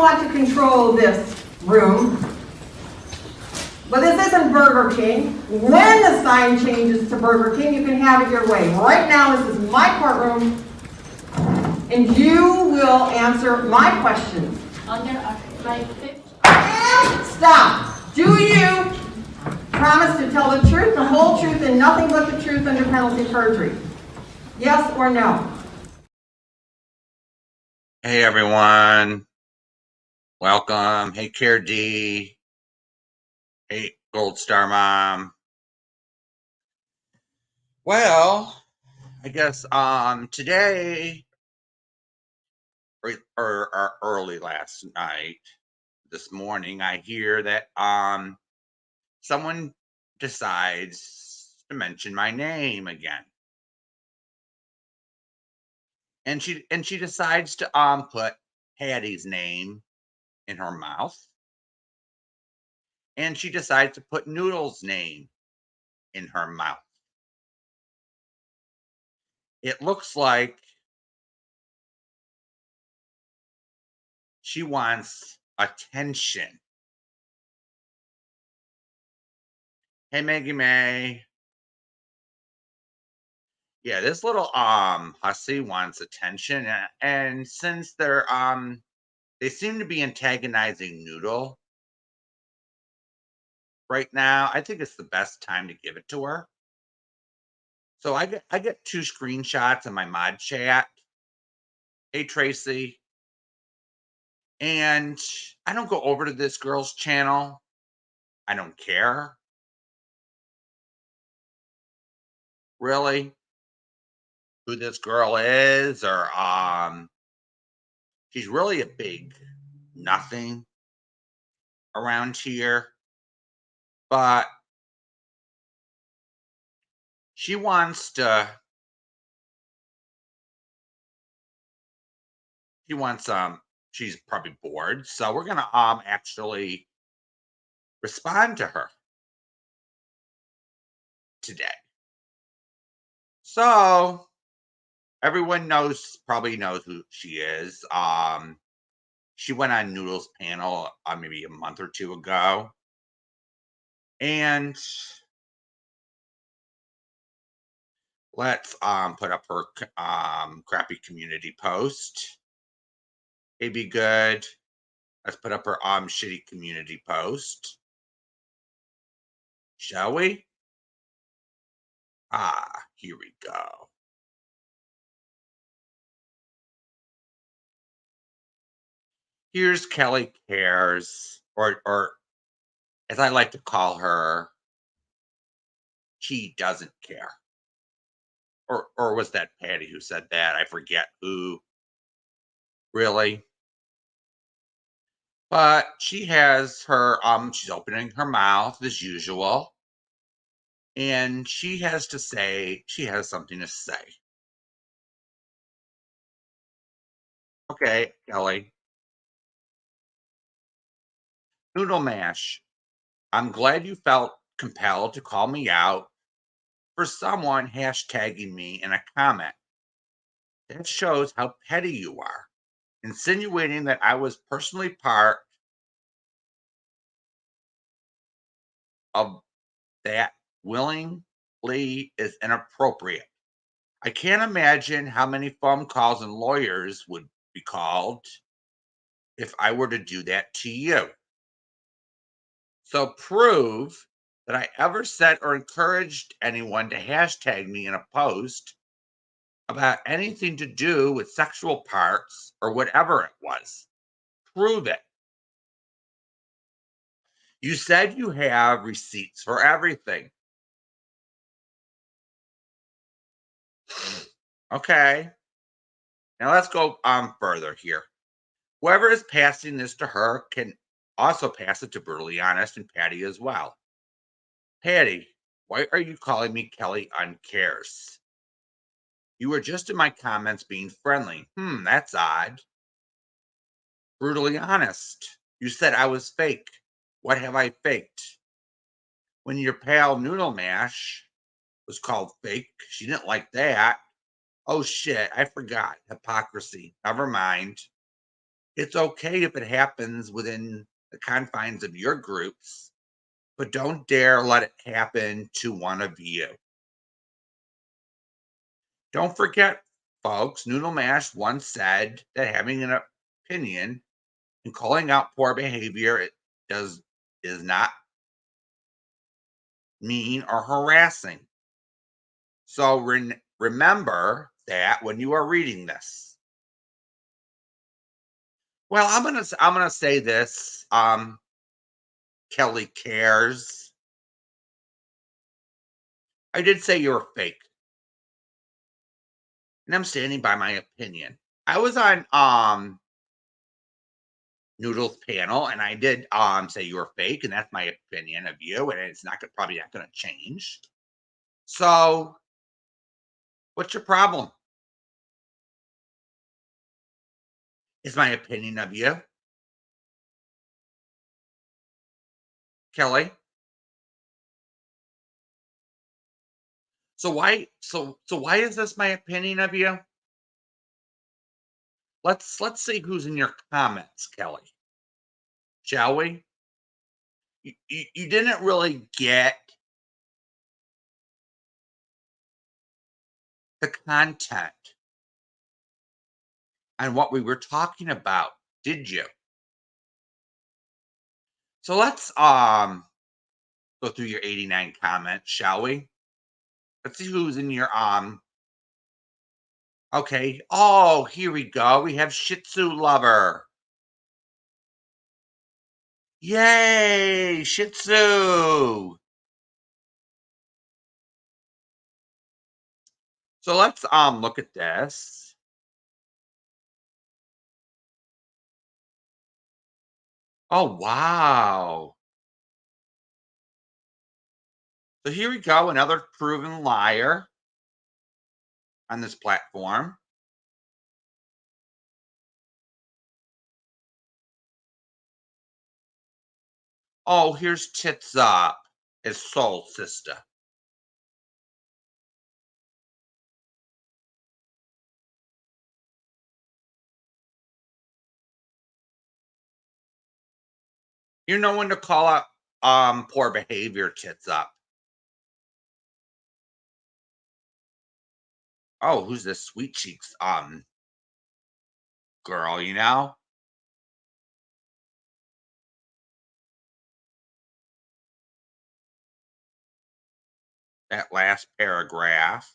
want to control this room. But this isn't Burger King. When the sign changes to Burger King, you can have it your way. Right now, this is my courtroom, and you will answer my questions. Under my fifth. And stop. Do you promise to tell the truth, the whole truth, and nothing but the truth under penalty of perjury? Yes or no? Hey everyone, welcome. Hey Care D. Hey Gold Star Mom. Well, I guess today or early last night, this morning, I hear that someone decides to mention my name again. And she decides to put Patty's name in her mouth. And she decides to put Noodle's name in her mouth. It looks like she wants attention. Hey Maggie May. Yeah, this little hussy wants attention, and since they seem to be antagonizing Noodle right now, I think it's the best time to give it to her. So I get 2 screenshots in my mod chat. Hey Tracy. And I don't go over to this girl's channel. I don't care. Really? Who this girl is, or she's really a big nothing around here. But she wants she's probably bored, so we're gonna actually respond to her today. So everyone probably knows who she is. She went on Noodle's panel maybe a month or 2 ago, and let's put up her crappy community post. Hey, be good. Let's put up her shitty community post. Shall we? Here we go. Here's Kelly Cares, or as I like to call her, she doesn't care. Or was that Patty who said that? I forget who. Really? But she has her she's opening her mouth as usual. And she has something to say. Okay, Kelly. Noodle Mash, I'm glad you felt compelled to call me out for someone hashtagging me in a comment. That shows how petty you are, insinuating that I was personally part of that willingly is inappropriate. I can't imagine how many phone calls and lawyers would be called if I were to do that to you. So prove that I ever said or encouraged anyone to hashtag me in a post about anything to do with sexual parts or whatever it was. Prove it. You said you have receipts for everything. Okay. Now let's go further here. Whoever is passing this to her can also pass it to Brutally Honest and Patty as well. Patty, why are you calling me Kelly Uncares? You were just in my comments being friendly. That's odd. Brutally Honest, you said I was fake. What have I faked? When your pal Noodle Mash was called fake, she didn't like that. Oh shit, I forgot. Hypocrisy. Never mind. It's okay if it happens within the confines of your groups, but don't dare let it happen to one of you. Don't forget, folks, Noodle Mash once said that having an opinion and calling out poor behavior is not mean or harassing. So remember that when you are reading this. Well, I'm gonna say this. Kelly cares. I did say you were fake, and I'm standing by my opinion. I was on Noodle's panel, and I did say you were fake, and that's my opinion of you, and it's probably not gonna change. So, what's your problem? Is my opinion of you, Kelly? So why is this my opinion of you? Let's see who's in your comments, Kelly. Shall we? You didn't really get the content on what we were talking about, did you? So let's go through your 89 comments, shall we? Let's see who's in your okay. Oh, here we go. We have Shih Tzu Lover. Yay, Shih Tzu. So let's look at this. Oh, wow. So here we go, another proven liar on this platform. Oh, here's Tits Up, his soul sister. You know when to call out poor behavior, Tits Up. Oh, who's this sweet cheeks girl, you know? That last paragraph.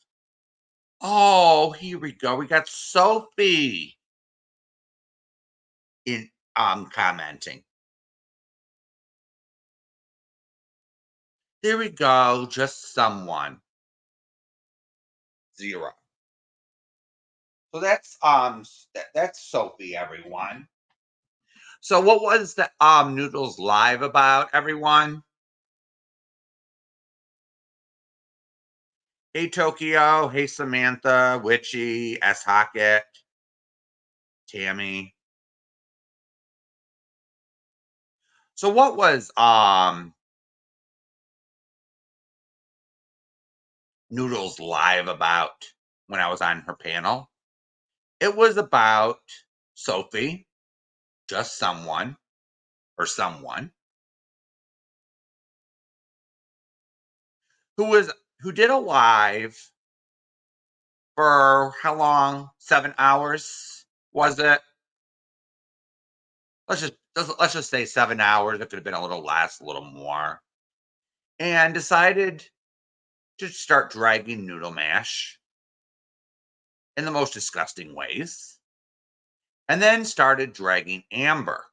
Oh, here we go. We got Sophie in commenting. There we go, just someone. 0. So that's Sophie, everyone. So what was the Noodles Live about, everyone? Hey Tokyo, hey Samantha, Witchy, S Hockett, Tammy. So what was Noodles Live about when I was on her panel? It was about Sophie, just someone or someone who did a live for how long? 7 hours was it? Let's just say 7 hours. It could have been a little less, a little more. And decided to start dragging Noodle Mash in the most disgusting ways. And then started dragging Amber.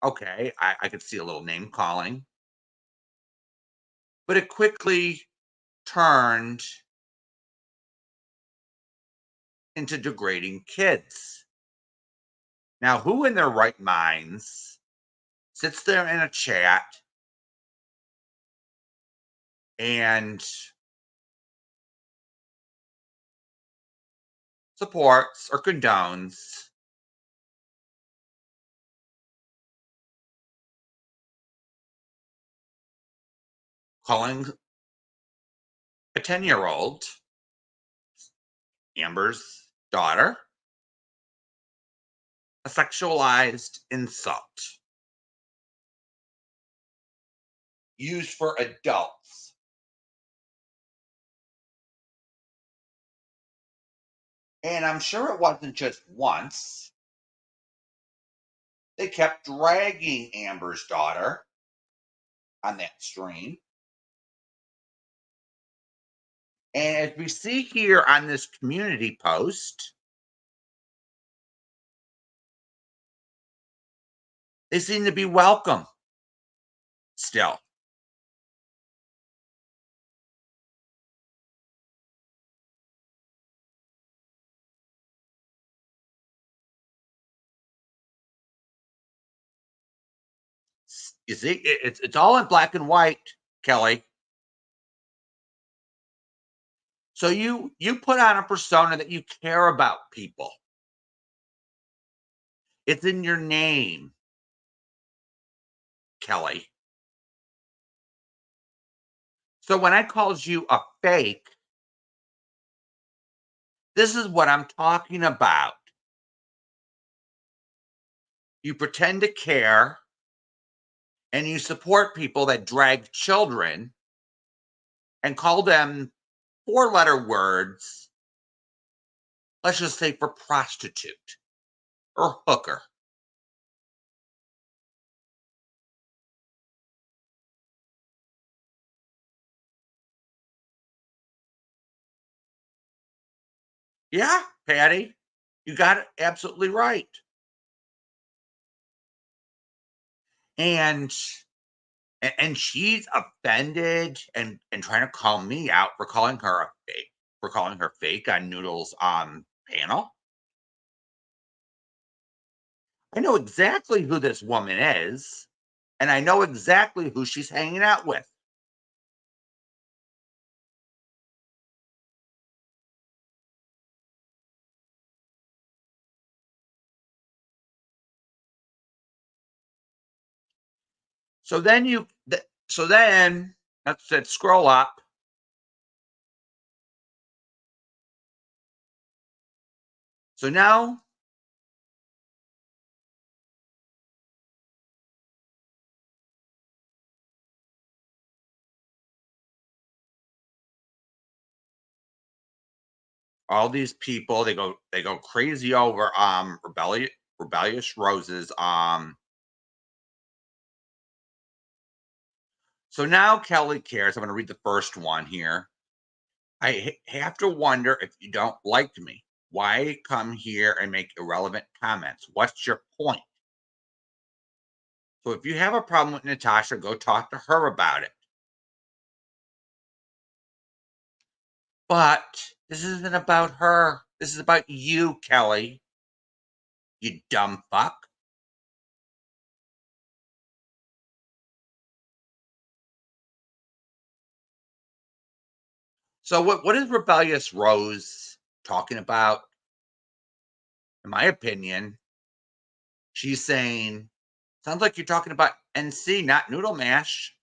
Okay, I could see a little name calling. But it quickly turned into degrading kids. Now, who in their right minds sits there in a chat and supports or condones calling a 10-year-old, Amber's daughter, a sexualized insult used for adults. And I'm sure it wasn't just once. They kept dragging Amber's daughter on that stream. And as we see here on this community post, they seem to be welcome still. You see, it's all in black and white, Kelly. So you put on a persona that you care about people. It's in your name, Kelly. So when I called you a fake, this is what I'm talking about. You pretend to care and you support people that drag children and call them four-letter words, let's just say for prostitute or hooker. Yeah, Patty, you got it absolutely right. And and she's offended and trying to call me out for calling her a fake, for calling her fake on Noodle's panel. I know exactly who this woman is, and I know exactly who she's hanging out with. So then let's scroll up. So now all these people they go crazy over rebellious roses. So now Kelly cares. I'm going to read the first one here. I have to wonder if you don't like me. Why come here and make irrelevant comments? What's your point? So if you have a problem with Natasha, go talk to her about it. But this isn't about her. This is about you, Kelly. You dumb fuck. So what is Rebellious Rose talking about? In my opinion, she's saying, sounds like you're talking about NC, not Noodle Mash.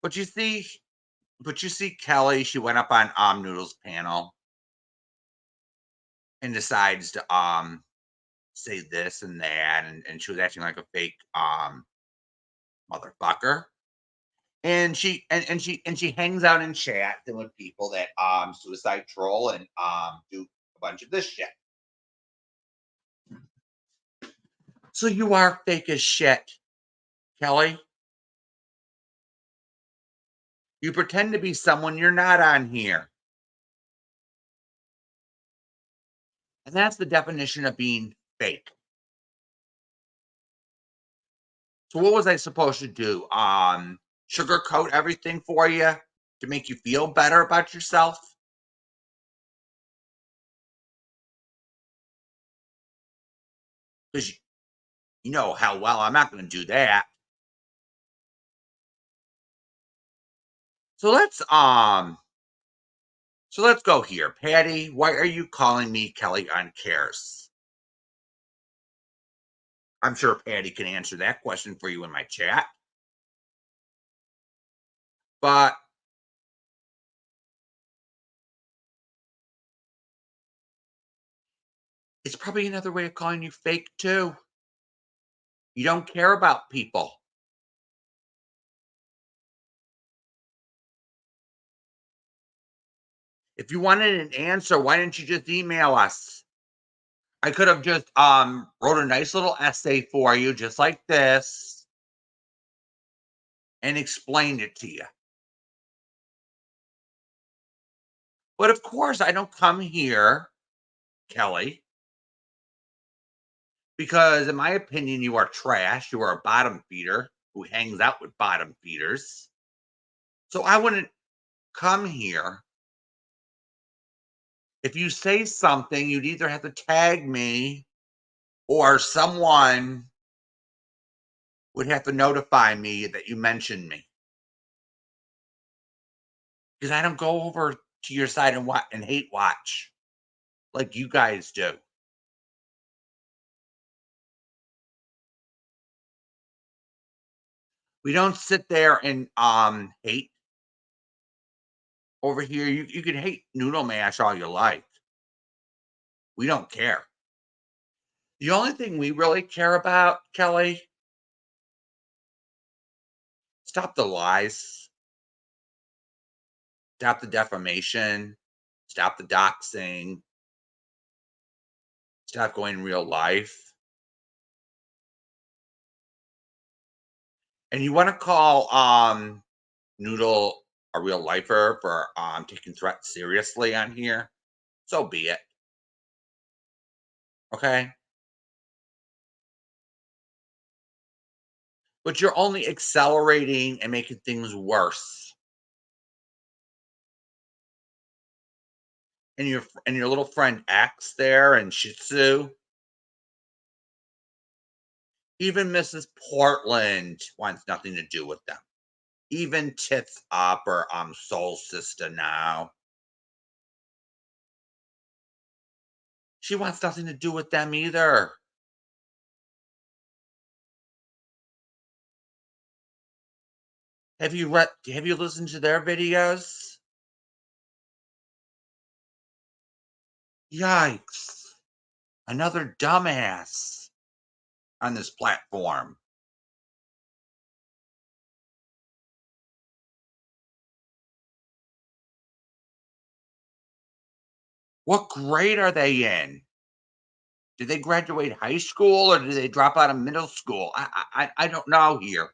But you see Kelly, she went up on Noodle's panel and decides to say this and that, and she was acting like a fake motherfucker. And she hangs out in chat and with people that suicide troll and do a bunch of this shit. So you are fake as shit, Kelly. You pretend to be someone you're not on here. And that's the definition of being fake. So what was I supposed to do? Sugarcoat everything for you to make you feel better about yourself? Because you know how well I'm not going to do that. So let's go here. Patty, why are you calling me Kelly on Cares? I'm sure Patty can answer that question for you in my chat. But It's probably another way of calling you fake too. You don't care about people. If you wanted an answer, why didn't you just email us? I could have just wrote a nice little essay for you, just like this, and explained it to you. But of course, I don't come here, Kelly, because in my opinion, you are trash. You are a bottom feeder who hangs out with bottom feeders. So I wouldn't come here. If you say something, you'd either have to tag me or someone would have to notify me that you mentioned me. Because I don't go over to your side and hate watch like you guys do. We don't sit there and hate over here. You can hate noodle mash all your life. We don't care. The only thing we really care about, Kelly, stop the lies, stop the defamation, stop the doxing, stop going real life. And you want to call Noodle a real lifer for taking threats seriously on here, so be it. Okay? But you're only accelerating and making things worse. And your little friend X there and Shih Tzu, even Mrs. Portland wants nothing to do with them. Even Tits Up or Soul Sister now. She wants nothing to do with them either. Have you listened to their videos? Yikes. Another dumbass on this platform. What grade are they in? Did they graduate high school or did they drop out of middle school? I don't know here.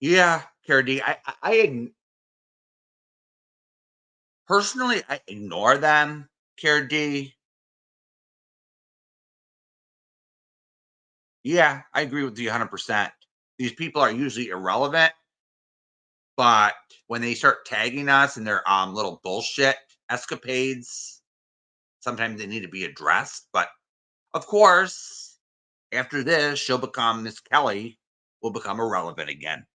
Yeah, Cara D, personally, I ignore them, Cara D. Yeah, I agree with you 100%. These people are usually irrelevant, but when they start tagging us in their little bullshit escapades, sometimes they need to be addressed. But of course, after this, she'll become Miss Kelly, will become irrelevant again.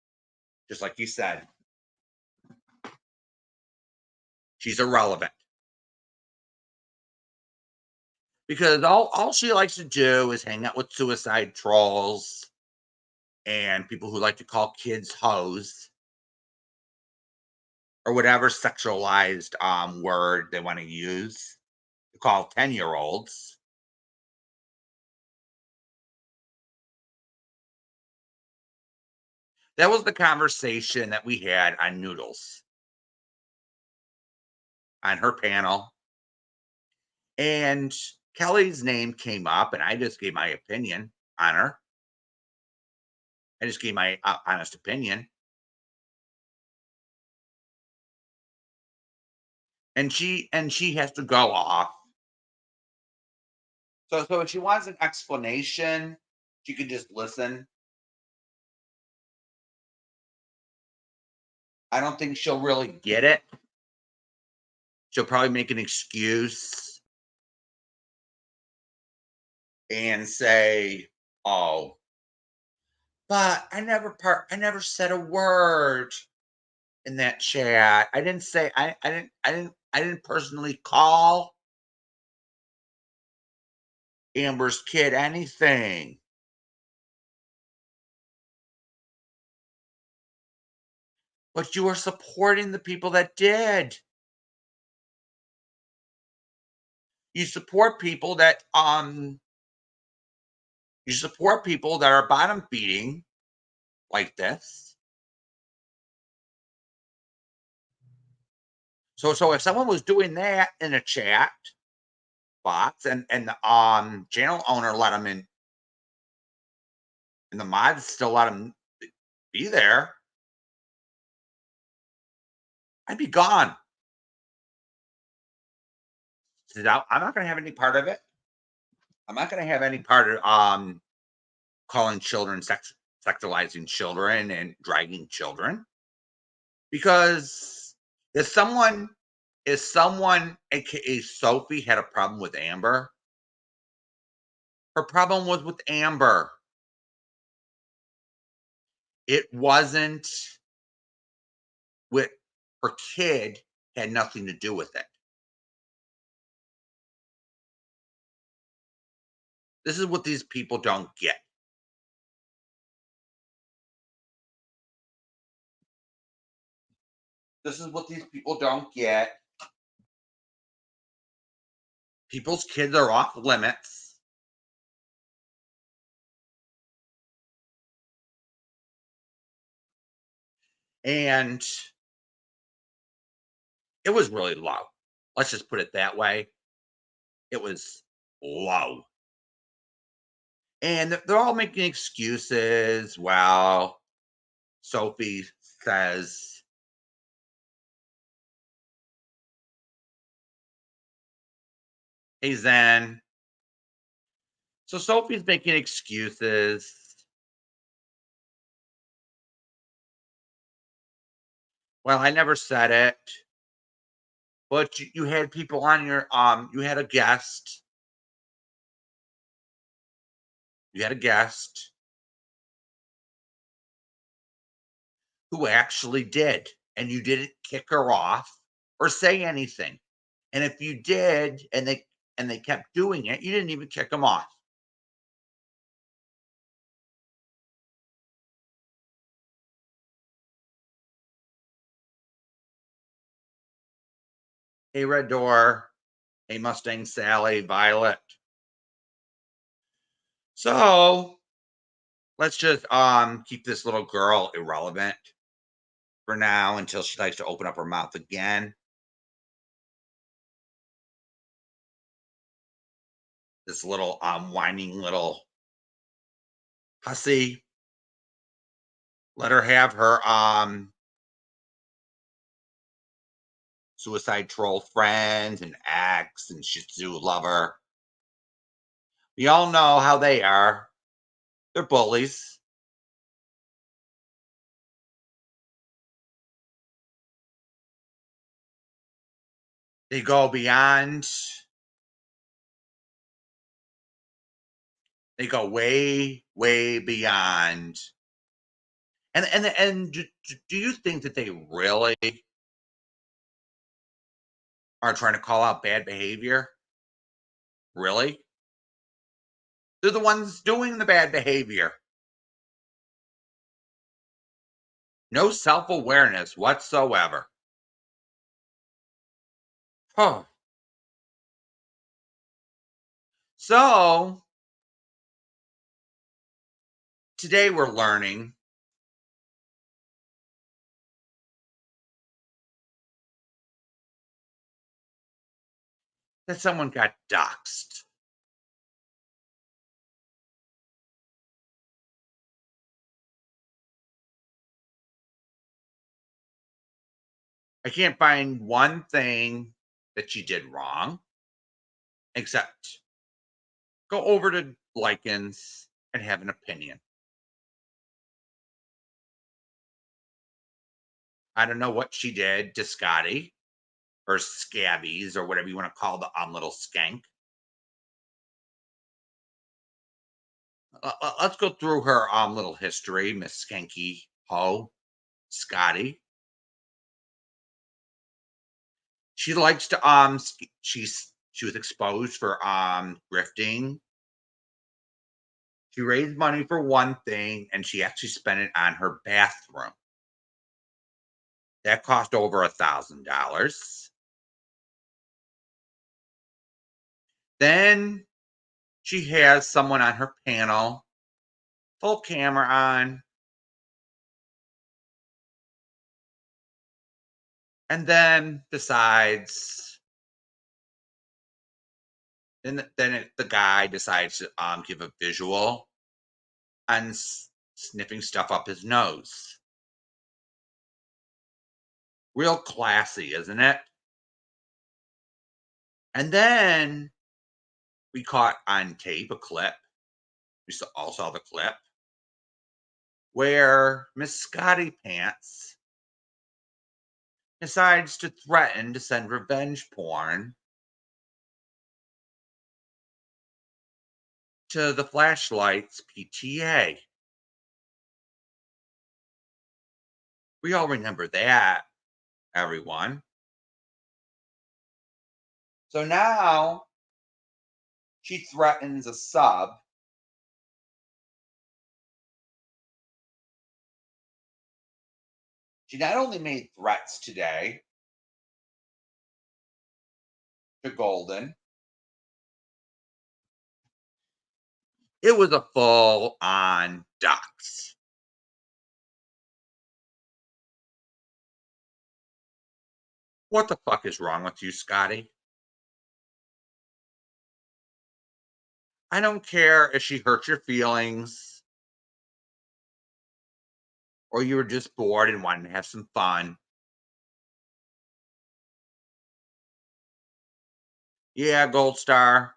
Just like you said, she's irrelevant because all she likes to do is hang out with suicide trolls and people who like to call kids hoes or whatever sexualized word they want to use to call 10-year-olds. That was the conversation that we had on Noodles on her panel. And Kelly's name came up, and I just gave my opinion on her. I just gave my honest opinion. And she has to go off. So if she wants an explanation, she could just listen. I don't think she'll really get it. She'll probably make an excuse and say, "Oh, but I never said a word in that chat. I didn't say I didn't personally call Amber's kid anything. But you are supporting the people that did. You support people that are bottom feeding like this. So if someone was doing that in a chat box and the channel owner let them in and the mods still let them be there, I'd be gone. I'm not going to have any part of it. I'm not going to have any part of calling children sexualizing children and dragging children, because if someone, aka Sophie, had a problem with Amber, her problem was with Amber. It wasn't with her kid, had nothing to do with it. This is what these people don't get. This is what these people don't get. People's kids are off limits. And it was really low. Let's just put it that way. It was low. And they're all making excuses. Well, Sophie says, hey, Zen. So Sophie's making excuses. Well, I never said it. But you had people on your, you had a guest. You had a guest who actually did. And you didn't kick her off or say anything. And if you did, and they kept doing it, you didn't even kick them off. Hey, Red Door. Hey, Mustang Sally, Violet. So let's just keep this little girl irrelevant for now until she likes to open up her mouth again. This little whining little hussy. Let her have her suicide troll friends and ex and Shih Tzu lover. We all know how they are. They're bullies. They go beyond. They go way, way beyond. And do you think that they really are trying to call out bad behavior? Really? They're the ones doing the bad behavior. No self-awareness whatsoever. Huh. So today we're learning that someone got doxxed. I can't find one thing that she did wrong, except go over to Likens and have an opinion. I don't know what she did to Scotty or Scabbies or whatever you want to call the little skank. Let's go through her little history, Miss Skanky Ho, Scotty. She likes to she was exposed for grifting She raised money for one thing, and she actually spent it on her bathroom. That cost over $1,000. Then she has someone on her panel, full camera on, and then decides. The guy decides to give a visual on sniffing stuff up his nose. Real classy, isn't it? And then we caught on tape a clip. We all saw the clip where Miss Scotty Pants decides to threaten to send revenge porn to the Flashlights PTA. We all remember that, everyone. So now she threatens a sub. She not only made threats today to Golden, it was a full on dox. What the fuck is wrong with you, Scotty? I don't care if she hurt your feelings or you were just bored and wanted to have some fun. Yeah, Gold Star.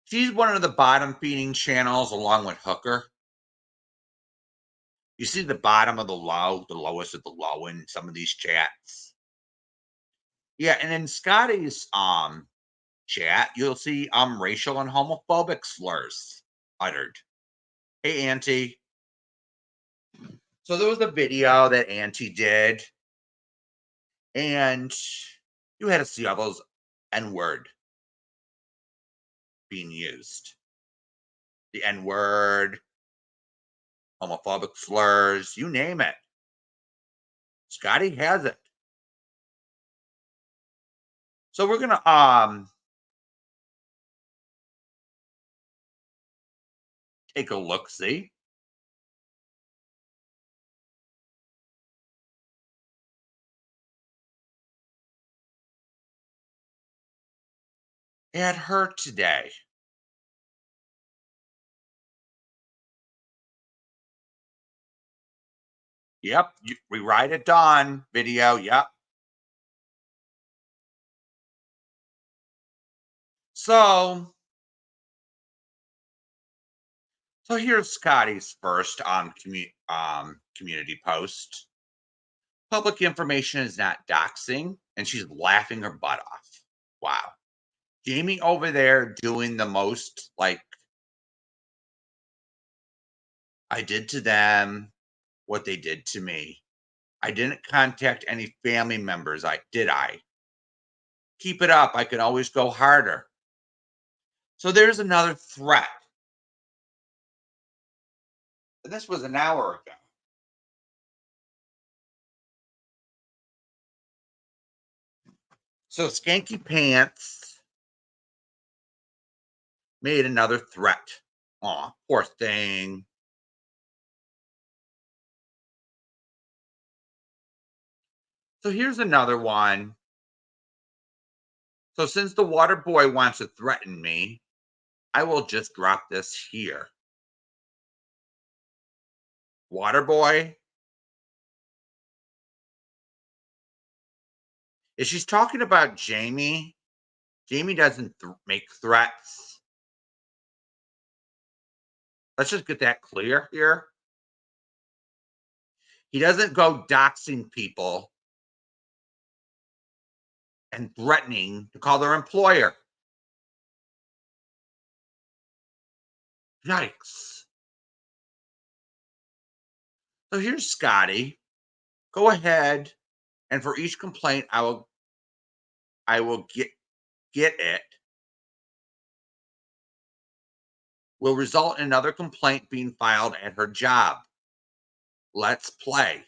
She's one of the bottom feeding channels along with Hooker. You see the bottom of the lowest of the low in some of these chats. Yeah, and in Scotty's chat, you'll see racial and homophobic slurs uttered. Hey, Auntie. So there was a video that Auntie did, and you had to see all those N-word being used. The N-word, homophobic slurs, you name it. Scotty has it. So we're gonna take a look, see. At her today. Yep, we ride at dawn video. Yep. So here's Scotty's first community post. Public information is not doxing, and she's laughing her butt off. Wow. Jamie over there doing the most like I did to them what they did to me. I didn't contact any family members. Did I? Keep it up. I can always go harder. So there's another threat. This was an hour ago. So Skanky Pants made another threat. Aw, poor thing. So here's another one. So since the water boy wants to threaten me, I will just drop this here. Water boy. If she's talking about Jamie, Jamie doesn't make threats. Let's just get that clear here. He doesn't go doxing people and threatening to call their employer. Yikes. So here's Scotty. Go ahead, and for each complaint, I will I will get it will result in another complaint being filed at her job. Let's play.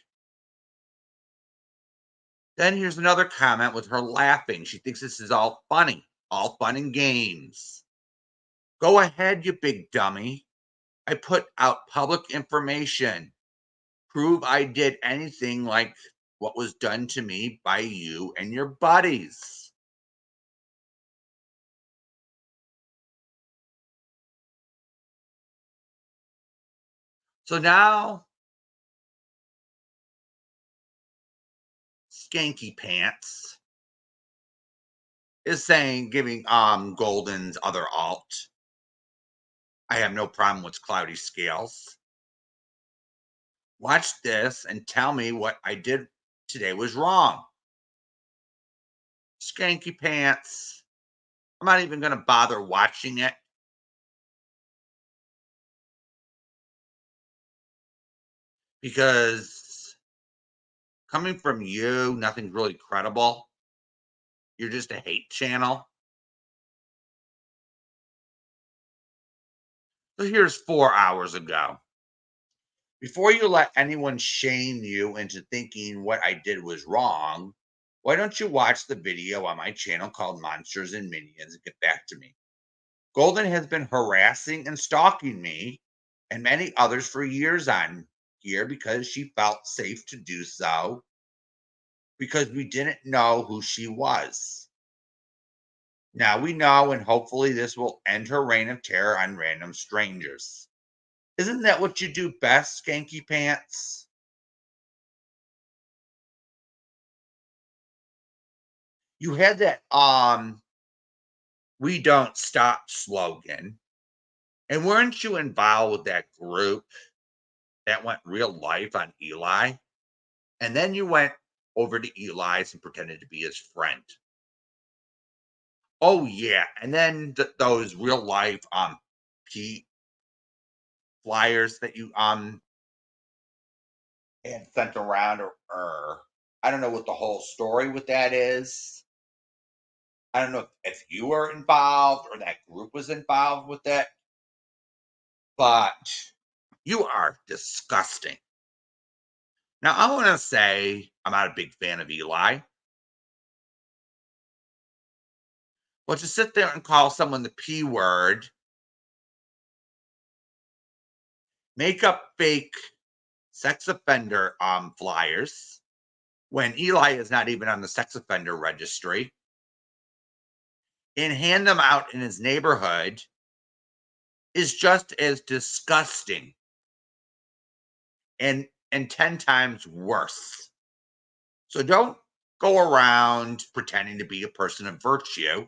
Then here's another comment with her laughing. She thinks this is all funny, all fun and games. Go ahead, you big dummy. I put out public information. Prove I did anything like what was done to me by you and your buddies. So now, Skanky Pants is saying, giving Golden's other alt, I have no problem with cloudy scales. Watch this and tell me what I did today was wrong. Skanky Pants. I'm not even going to bother watching it. Because coming from you, nothing's really credible. You're just a hate channel. So here's 4 hours ago. Before you let anyone shame you into thinking what I did was wrong, why don't you watch the video on my channel called Monsters and Minions and get back to me? Golden has been harassing and stalking me and many others for years on here because she felt safe to do so because we didn't know who she was. Now we know, and hopefully this will end her reign of terror on random strangers. Isn't that what you do best, Skanky Pants? You had that we don't stop slogan. And weren't you involved with that group that went real life on Eli? And then you went over to Eli's and pretended to be his friend. Oh yeah, and then those real life Pete flyers that you had sent around, or I don't know what the whole story with that is. I don't know if you were involved or that group was involved with it, but you are disgusting. Now, I want to say I'm not a big fan of Eli, but to sit there and call someone the P word, make up fake sex offender flyers when Eli is not even on the sex offender registry, and hand them out in his neighborhood is just as disgusting and 10 times worse. So don't go around pretending to be a person of virtue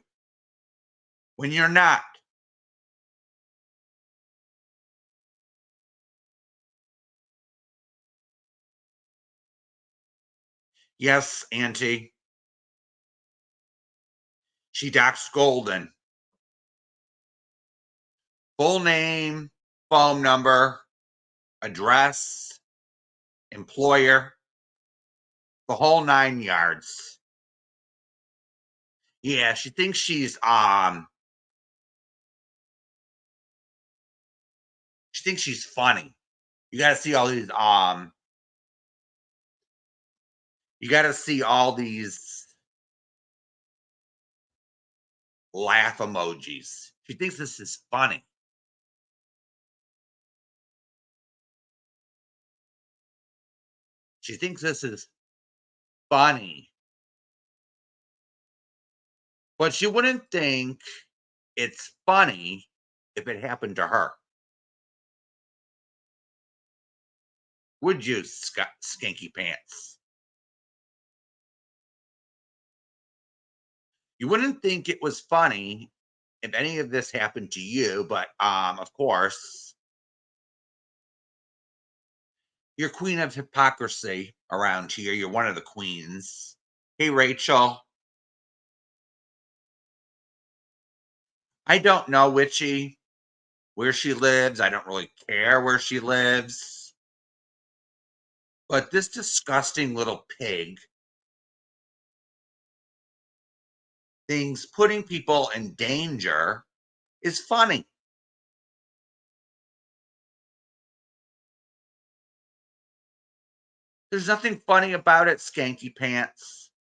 when you're not. Yes, Auntie. She doxed Golden. Full name, phone number, address, employer, the whole 9 yards. Yeah, she thinks she's funny. You gotta see all these you gotta see all these laugh emojis. She thinks this is funny. She thinks this is funny. But she wouldn't think it's funny if it happened to her. Would you, Skanky Pants? You wouldn't think it was funny if any of this happened to you, but of course, you're queen of hypocrisy around here. You're one of the queens. Hey, Rachel. I don't know Witchy where she lives. I don't really care where she lives. But this disgusting little pig thinks putting people in danger is funny. There's nothing funny about it, Skanky Pants.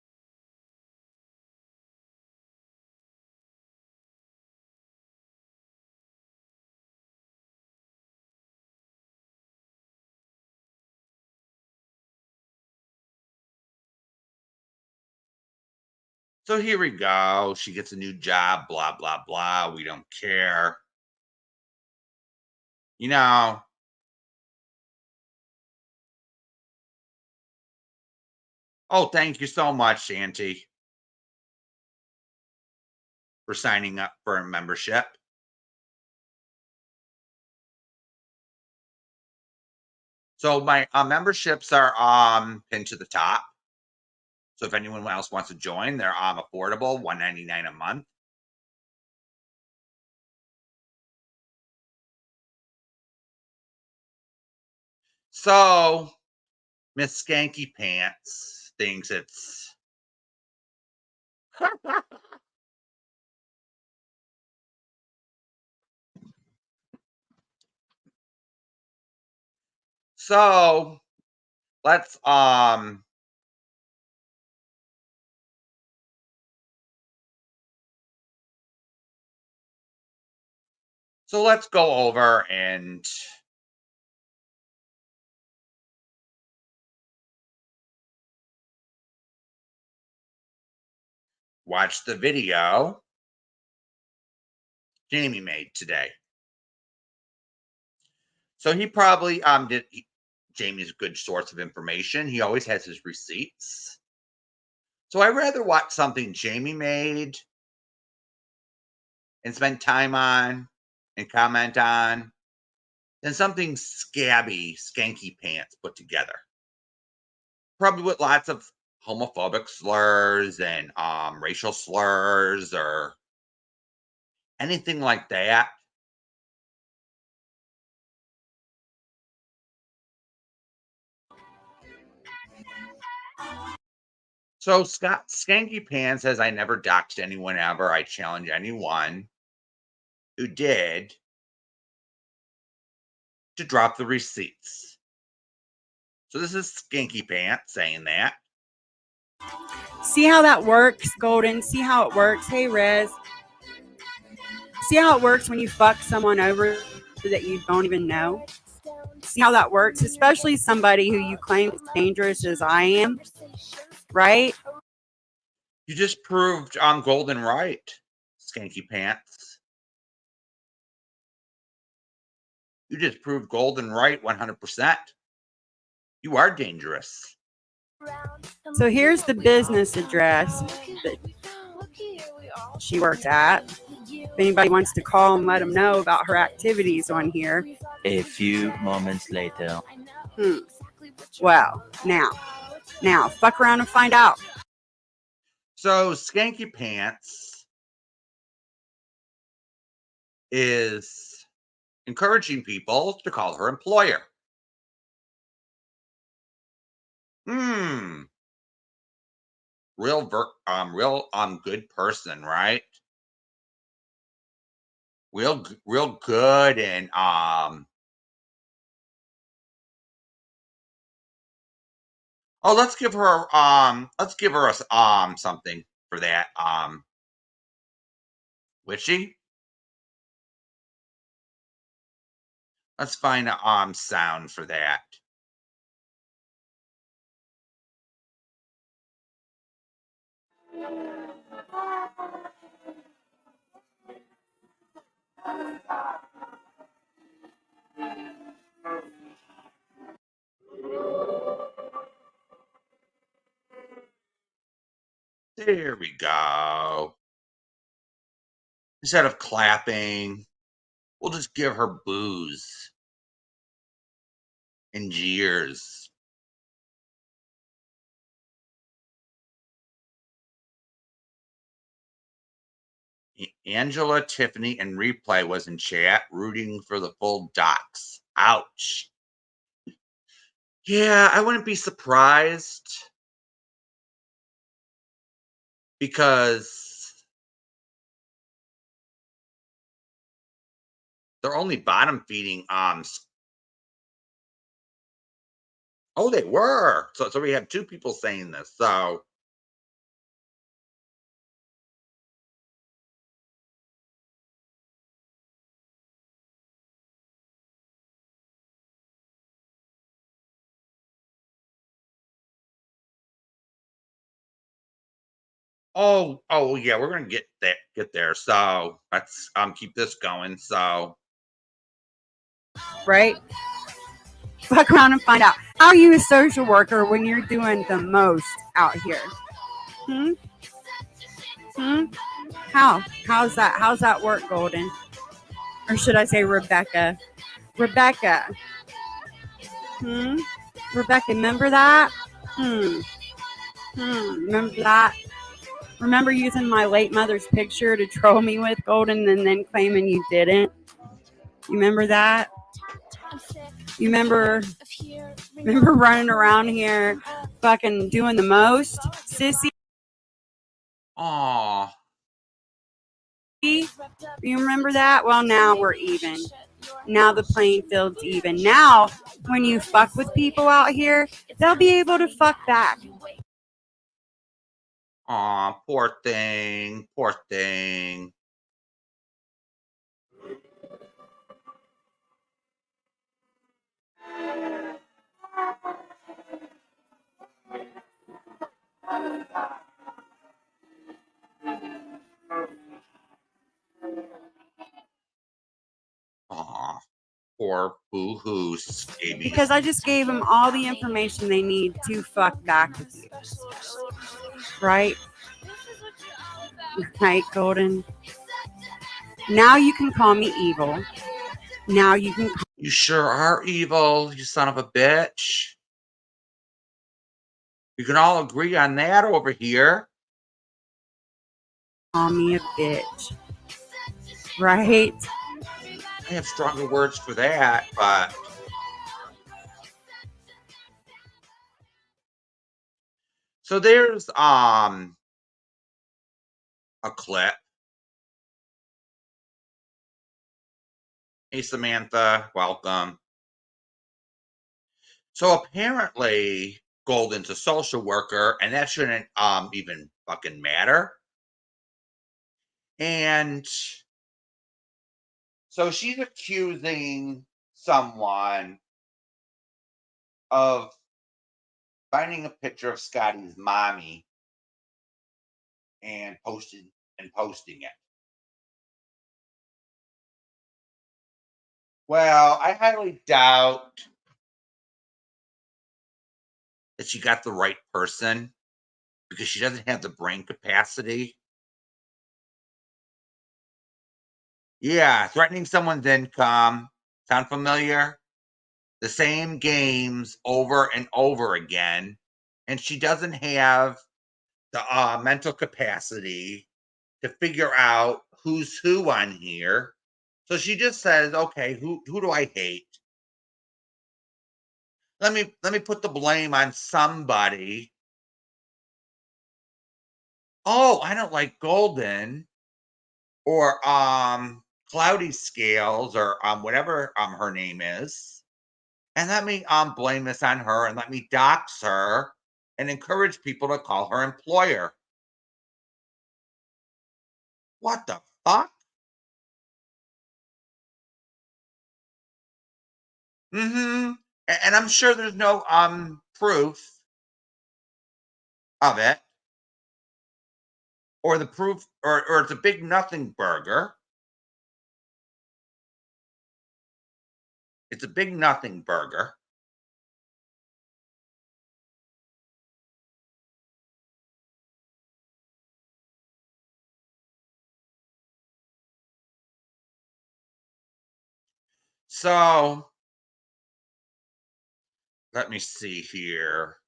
So here we go. She gets a new job, blah, blah, blah. We don't care. You know, oh, thank you so much, Auntie, for signing up for a membership. So my memberships are pinned to the top. So if anyone else wants to join, they're affordable, $1.99 a month. So Miss Skanky Pants thinks it's so let's go over and watch the video Jamie made today. So he probably Jamie's a good source of information. He always has his receipts. So I'd rather watch something Jamie made and spend time on and comment on than something scabby, Skanky Pants put together. Probably with lots of homophobic slurs and racial slurs or anything like that. So Skanky Pants says, I never doxed anyone ever. I challenge anyone who did to drop the receipts. So this is Skanky Pants saying that. See how that works, Golden? See how it works? Hey, Rez. See how it works when you fuck someone over that you don't even know? See how that works? Especially somebody who you claim is dangerous as I am, right? You just proved Golden right, Skanky Pants. You just proved Golden right 100%. You are dangerous. So here's the business address that she works at. If anybody wants to call and let them know about her activities on here. A few moments later. Well, now, fuck around and find out. So Skanky Pants is encouraging people to call her employer. Real good person, right? Real good and oh, let's give her something for that. Would she? Let's find a sound for that. There we go. Instead of clapping, we'll just give her boos and jeers. Angela, Tiffany, and Replay was in chat rooting for the full docs. Ouch. Yeah, I wouldn't be surprised because They're only bottom feeding. Oh, they were. So we have two people saying this. So. Oh yeah, we're gonna get there. So let's keep this going. So right? Fuck around and find out. How are you a social worker when you're doing the most out here? Hmm? Hmm? How's that work, Golden? Or should I say Rebecca? Rebecca. Hmm? Rebecca, remember that? Remember that? Remember using my late mother's picture to troll me with, Golden, and then claiming you didn't? You remember that? You remember running around here fucking doing the most, sissy? aw. You remember that? Well, now we're even. Now the playing field's even. Now, when you fuck with people out here, they'll be able to fuck back. Aw, poor thing. Poor thing. Aw, poor boo-hoo scabies. Because I just gave them all the information they need to fuck back with you. Right? Right, Golden? Now you can call me evil. Now you can You sure are evil, you son of a bitch. You can all agree on that over here. call me a bitch. Right? I have stronger words for that, but so there's a clip. Hey Samantha, welcome. So apparently Golden's a social worker, and that shouldn't even fucking matter. And so she's accusing someone of finding a picture of Scotty's mommy and posting it. Well, I highly doubt that she got the right person because she doesn't have the brain capacity. Yeah, threatening someone's income. Sound familiar? The same games over and over again. And she doesn't have the mental capacity to figure out who's who on here. So she just says, okay, who do I hate? Let me put the blame on somebody. Oh, I don't like Golden or Cloudy Scales or whatever her name is. And let me blame this on her and let me dox her and encourage people to call her employer. What the fuck? Mm-hmm. And I'm sure there's no proof of it. Or the proof or it's a big nothing burger. It's a big nothing burger. So let me see here.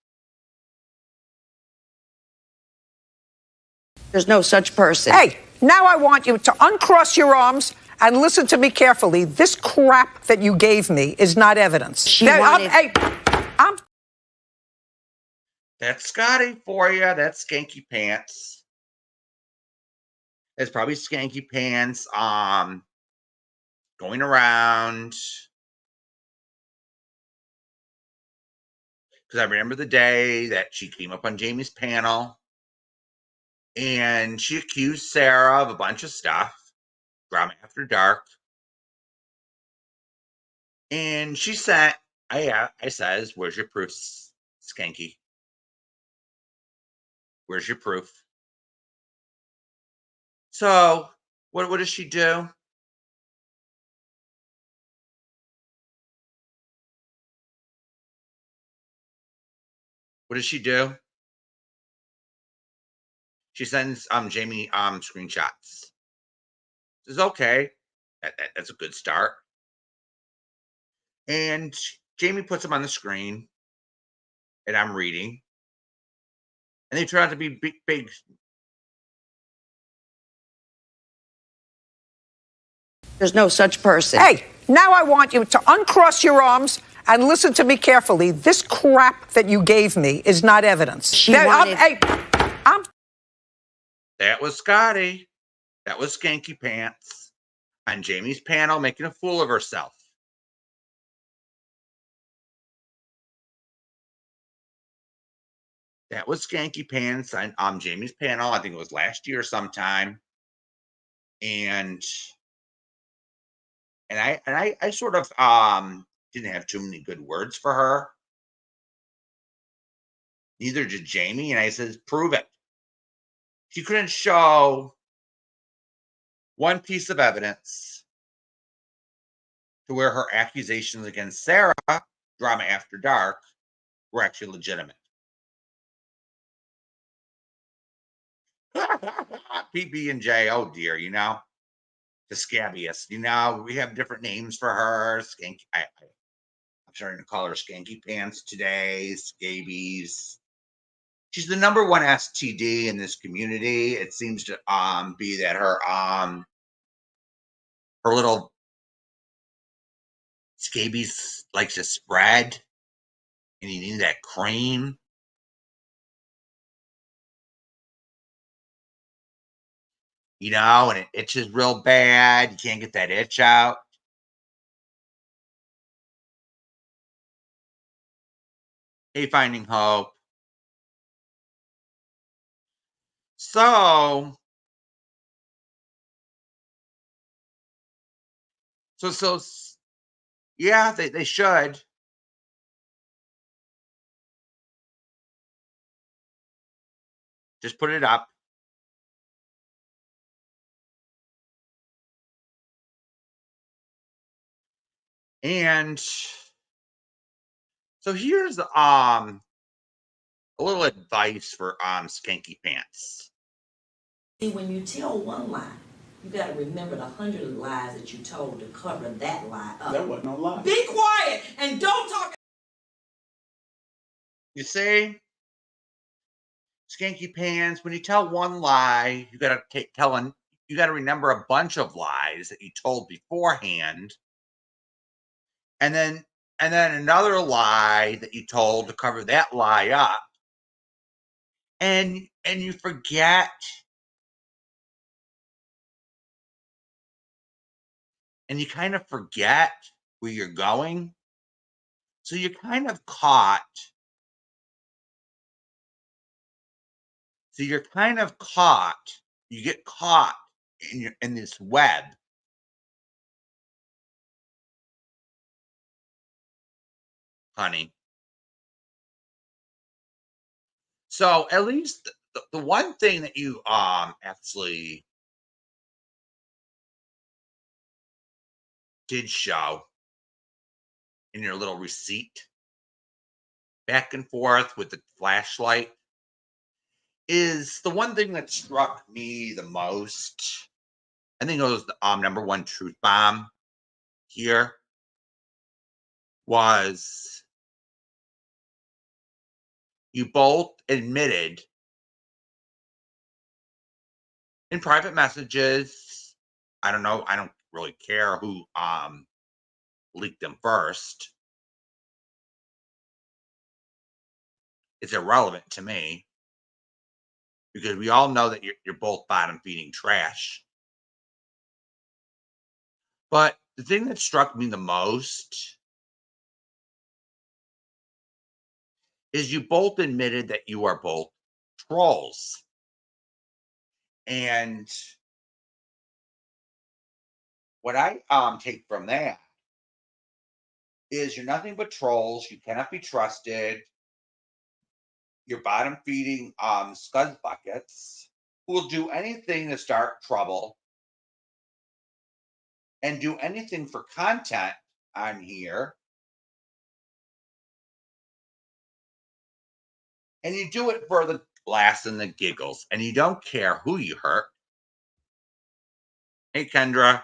There's no such person. Hey, now I want you to uncross your arms and listen to me carefully. This crap that you gave me is not evidence. That's Scotty for you. That's Skanky Pants. It's probably Skanky Pants going around. Because I remember the day that she came up on Jamie's panel and she accused Sarah of a bunch of stuff, drama after dark. And she sent, I says, where's your proof, Skanky? Where's your proof? So, what does she do? What does she do? She sends Jamie screenshots. Says, okay, that's a good start. And Jamie puts them on the screen, and I'm reading. And they turn out to be big. There's no such person. Hey, now I want you to uncross your arms and listen to me carefully. This crap that you gave me is not evidence. That was Scotty. That was Skanky Pants on Jamie's panel making a fool of herself. That was Skanky Pants on Jamie's panel. I think it was last year sometime. And I sort of didn't have too many good words for her. Neither did Jamie. And I said, prove it. She couldn't show one piece of evidence to where her accusations against Sarah, drama after dark, were actually legitimate. PB&J, oh dear, the scabbiest. We have different names for her. Skanky. I'm starting to call her Skanky Pants today. Scabies. She's the #1 STD in this community. It seems to be that her little scabies likes to spread, and you need that cream. And it itches real bad. You can't get that itch out. Hey, Finding Hope. So yeah, they should. Just put it up. And so here's a little advice for Skanky Pants. See, when you tell one lie, you got to remember the 100 lies that you told to cover that lie up. That wasn't no lie. Be quiet and don't talk. You see, Skanky Pants, when you tell one lie, you got to remember a bunch of lies that you told beforehand, and then another lie that you told to cover that lie up, and you forget. And you kind of forget where you're going. So you're kind of caught. You get caught in this web. Honey. So at least the one thing that you actually did show in your little receipt back and forth with the flashlight is the one thing that struck me the most. I think it was the #1 truth bomb here was you both admitted in private messages. I don't know. I don't really care who leaked them first. It's irrelevant to me because we all know that you're both bottom feeding trash. But the thing that struck me the most is you both admitted that you are both trolls. And what I take from that is you're nothing but trolls. You cannot be trusted. You're bottom feeding scuzz buckets who will do anything to start trouble and do anything for content on here. And you do it for the laughs and the giggles, and you don't care who you hurt. Hey, Kendra.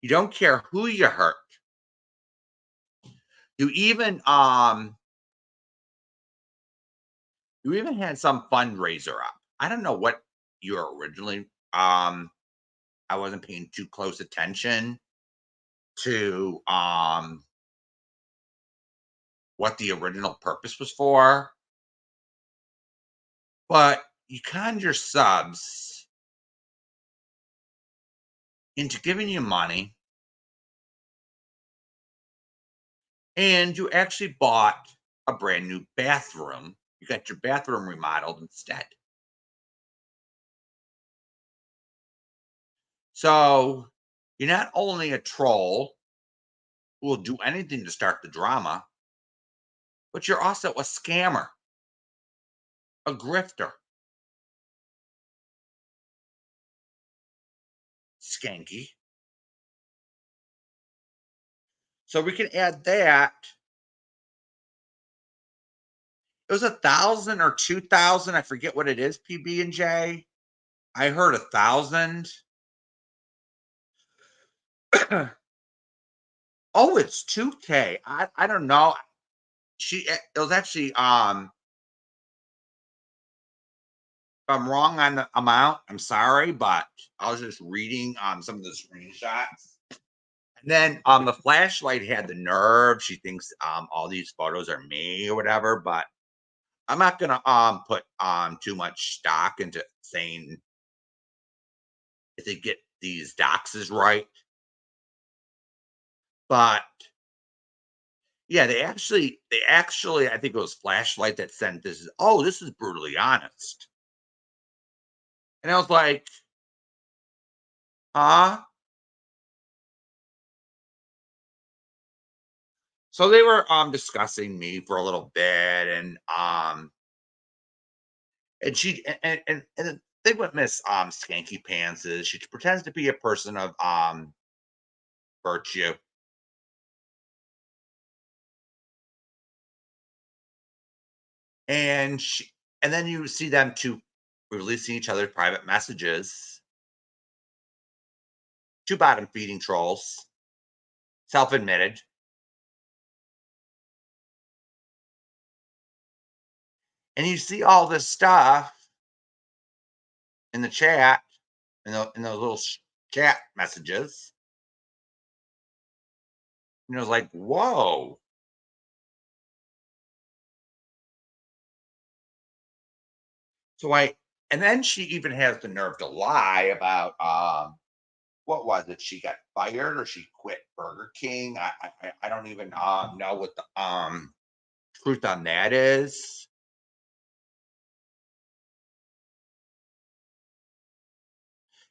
You don't care who you hurt. You even had some fundraiser up. I don't know what you were originally I wasn't paying too close attention to what the original purpose was for. But you conned your subs into giving you money, and you actually bought a brand new bathroom. You got your bathroom remodeled instead. So you're not only a troll who will do anything to start the drama, but you're also a scammer, a grifter, skanky. So we can add that. It was 1,000 or 2,000. I forget what it is, PB and J. I heard 1,000. Oh, it's 2K. I don't know. It was actually if I'm wrong on the amount, I'm sorry, but I was just reading some of the screenshots. And then the flashlight had the nerve. She thinks all these photos are me or whatever, but I'm not gonna put too much stock into saying if they get these doxes right. But yeah, they actually I think it was Flashlight that sent this. Oh, this is brutally honest. And I was like, huh? So they were discussing me for a little bit, and she and the thing with Miss Skanky Pants is she pretends to be a person of virtue. And then you see them two releasing each other's private messages. Two bottom feeding trolls, self-admitted. And you see all this stuff in the chat, in those little chat messages. And it was like, whoa. And then she even has the nerve to lie about what was it? She got fired or she quit Burger King. I don't even know what the truth on that is.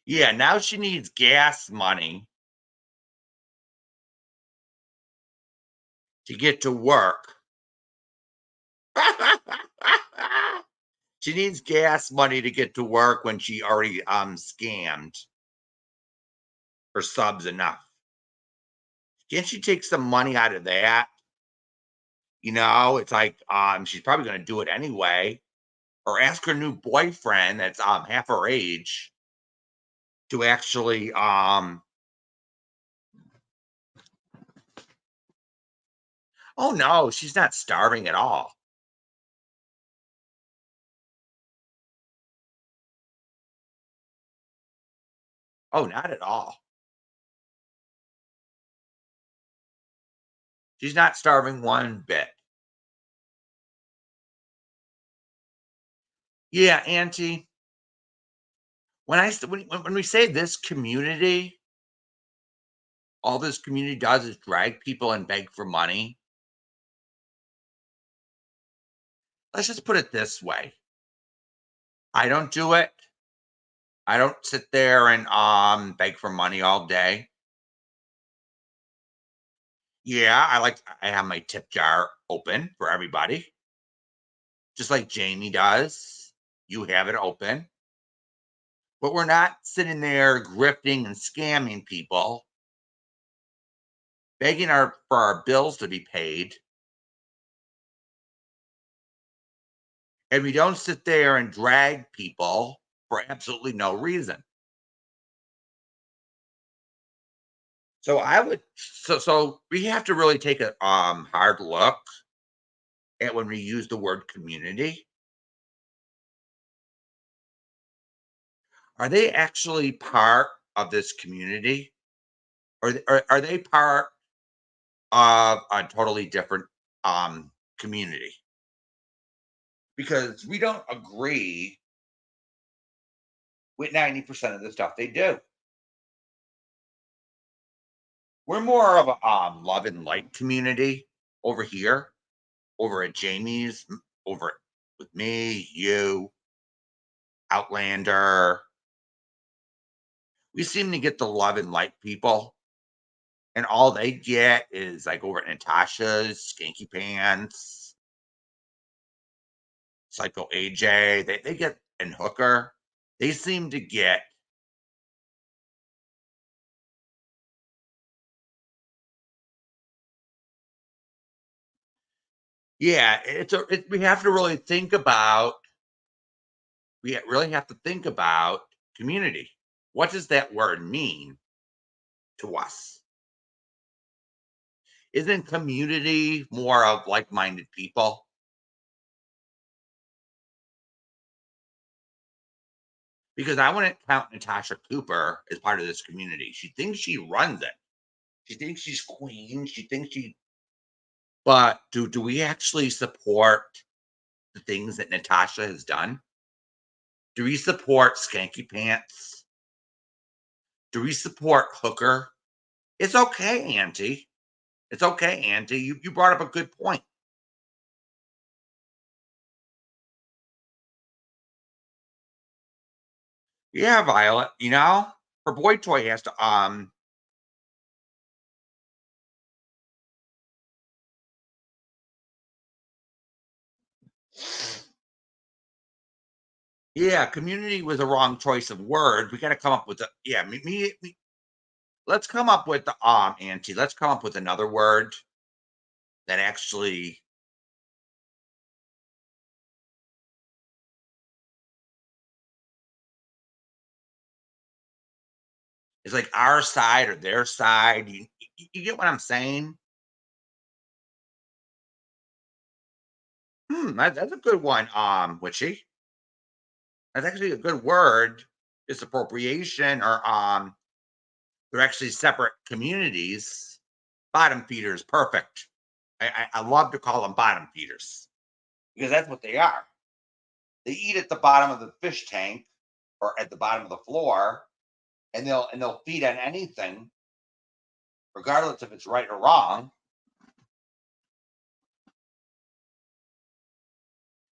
Yeah, now she needs gas money to get to work. She needs gas money to get to work when she already scammed her subs enough. Can't she take some money out of that? You know, it's like she's probably gonna do it anyway. Or ask her new boyfriend that's half her age to actually oh no, she's not starving at all. Oh, not at all. She's not starving one bit. Yeah, Auntie. When we say this community, all this community does is drag people and beg for money. Let's just put it this way. I don't do it. I don't sit there and beg for money all day. Yeah, I have my tip jar open for everybody. Just like Jamie does. You have it open. But we're not sitting there grifting and scamming people, begging for our bills to be paid. And we don't sit there and drag people for absolutely no reason. So we have to really take a hard look at when we use the word community. Are they actually part of this community? Or are they part of a totally different community? Because we don't agree with 90% of the stuff they do. We're more of a love and light community over here, over at Jamie's, over with me, you, Outlander. We seem to get the love and light people, and all they get is like over at Natasha's, Skanky Pants, Psycho AJ. They get and Hooker. They seem to get yeah. We have to really think about. We really have to think about community. What does that word mean to us? Isn't community more of like-minded people? Because I wouldn't count Natasha Cooper as part of this community. She thinks she runs it. She thinks she's queen. She thinks she. But do we actually support the things that Natasha has done? Do we support Skanky Pants? Do we support Hooker? It's okay, Auntie. It's okay, Auntie. You brought up a good point. Yeah, Violet. Her boy toy has to yeah, community was a wrong choice of words. We got to come up with let's come up with the Auntie. Let's come up with another word that actually is like our side or their side. You get what I'm saying? That's a good one, Witchy. That's actually a good word. It's appropriation, or they're actually separate communities. Bottom feeders, perfect. I love to call them bottom feeders because that's what they are. They eat at the bottom of the fish tank or at the bottom of the floor, and they'll feed on anything, regardless if it's right or wrong.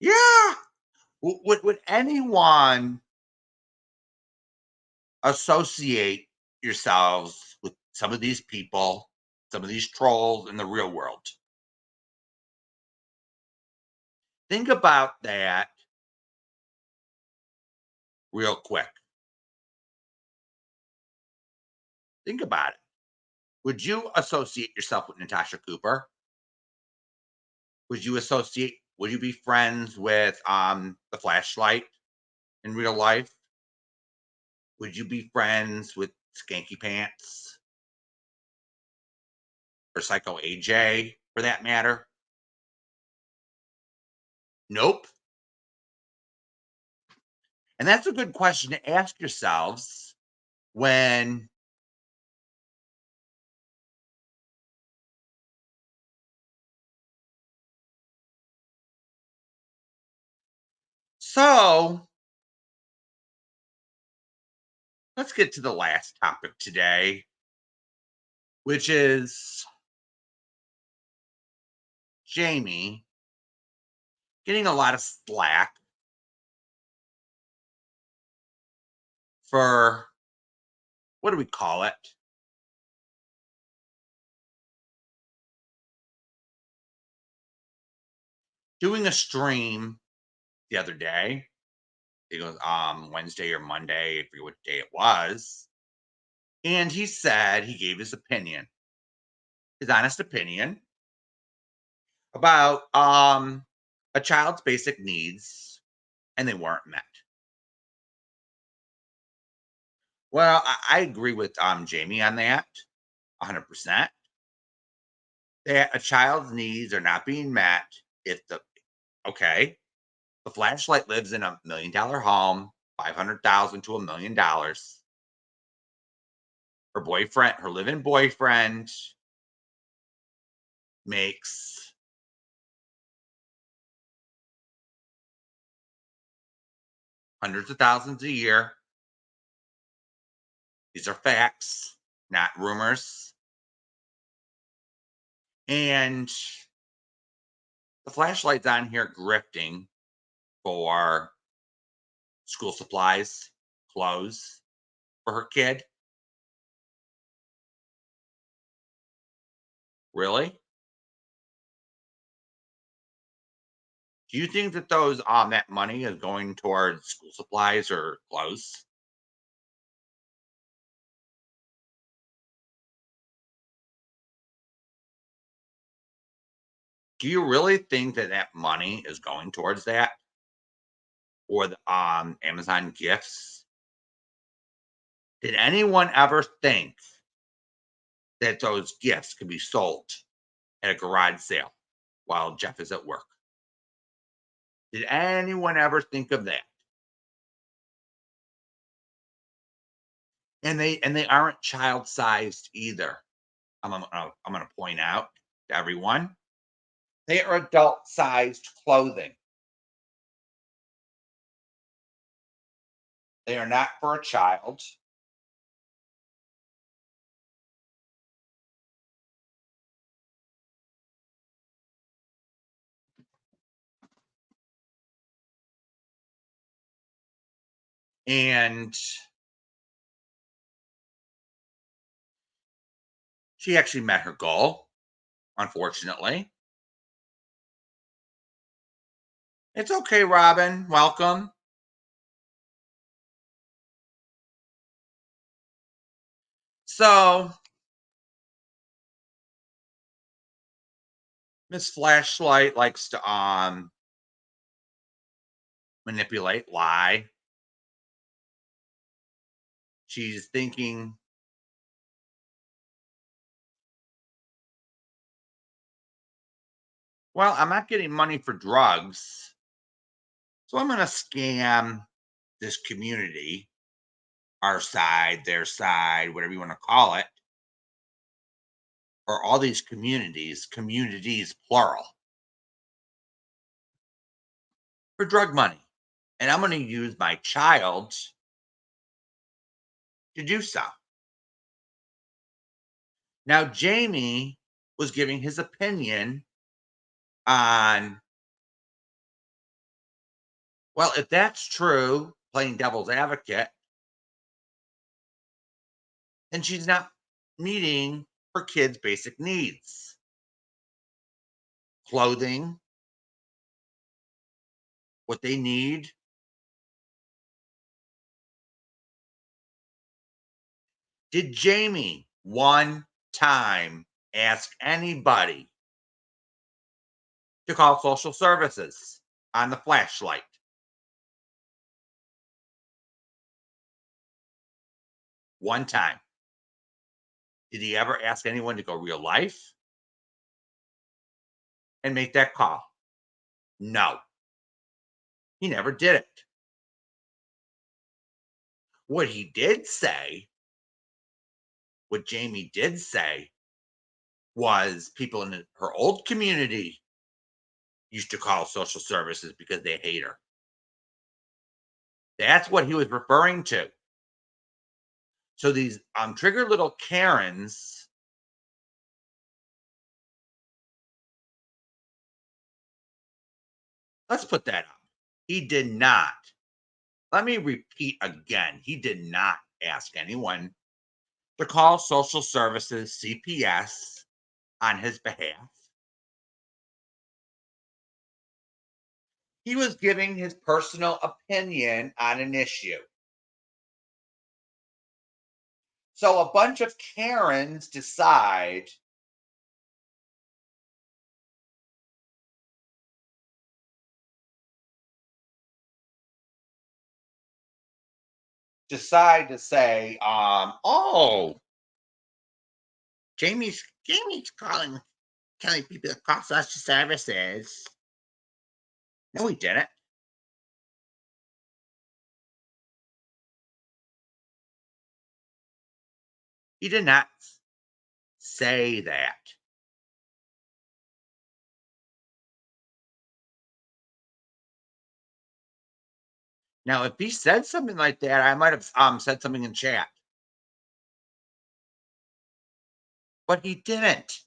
Yeah. Would anyone associate yourselves with some of these people, some of these trolls in the real world? Think about that real quick. Think about it. Would you associate yourself with Natasha Cooper? Would you be friends with the flashlight in real life? Would you be friends with Skanky Pants or Psycho AJ for that matter? Nope. And that's a good question to ask yourselves when so let's get to the last topic today, which is Jamie getting a lot of slack for, what do we call it? Doing a stream the other day. It was Wednesday or Monday, I forget what day it was. And he said he gave his opinion, his honest opinion about a child's basic needs, and they weren't met. Well, I agree with Jamie on that 100%. That a child's needs are not being met if the flashlight lives in $1 million home, 500,000 to $1 million. Her living boyfriend makes hundreds of thousands a year. These are facts, not rumors. And the flashlight's on here grifting for school supplies, clothes for her kid. Really? Do you think that that money is going towards school supplies or clothes? Do you really think that that money is going towards that, or the Amazon gifts? Did anyone ever think that those gifts could be sold at a garage sale while Jeff is at work? Did anyone ever think of that? And they aren't child-sized either. I'm going to point out to everyone, they are adult-sized clothing. They are not for a child. And she actually met her goal, unfortunately. It's okay, Robin. Welcome. So, Miss Flashlight likes to manipulate, lie. She's thinking, well, I'm not getting money for drugs, so I'm going to scam this community, our side, their side, whatever you want to call it, or all these communities plural, for drug money. And I'm going to use my child to do so. Now, Jamie was giving his opinion on, well, if that's true, playing devil's advocate, then she's not meeting her kids' basic needs. Clothing, what they need. Did Jamie one time ask anybody to call social services on the flashlight? One time. Did he ever ask anyone to go real life and make that call? No. He never did it. What he did say, what Jamie did say, was people in her old community used to call social services because they hate her. That's what he was referring to. So these triggered little Karens let's put that up. He did not. Let me repeat again. He did not ask anyone to call social services CPS on his behalf. He was giving his personal opinion on an issue. So a bunch of Karens decide to say, oh, Jamie's telling people to call social services. No, he didn't. He did not say that. Now, if he said something like that, I might have said something in chat. But he didn't.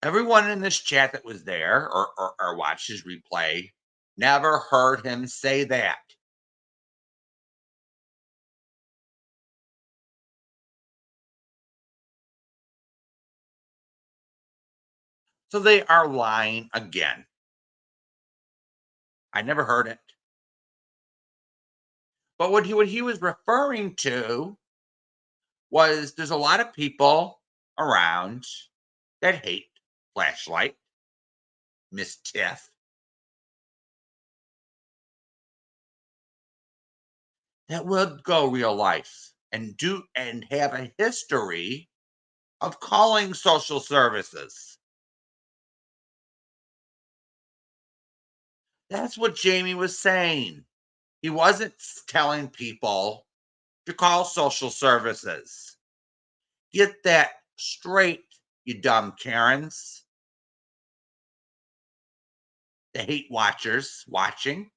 Everyone in this chat that was there or watched his replay never heard him say that. So they are lying again. I never heard it. But what he was referring to was there's a lot of people around that hate Flashlight, Miss Tiff, that will go real life and have a history of calling social services. That's what Jamie was saying. He wasn't telling people to call social services. Get that straight, you dumb Karens. The hate watchers watching.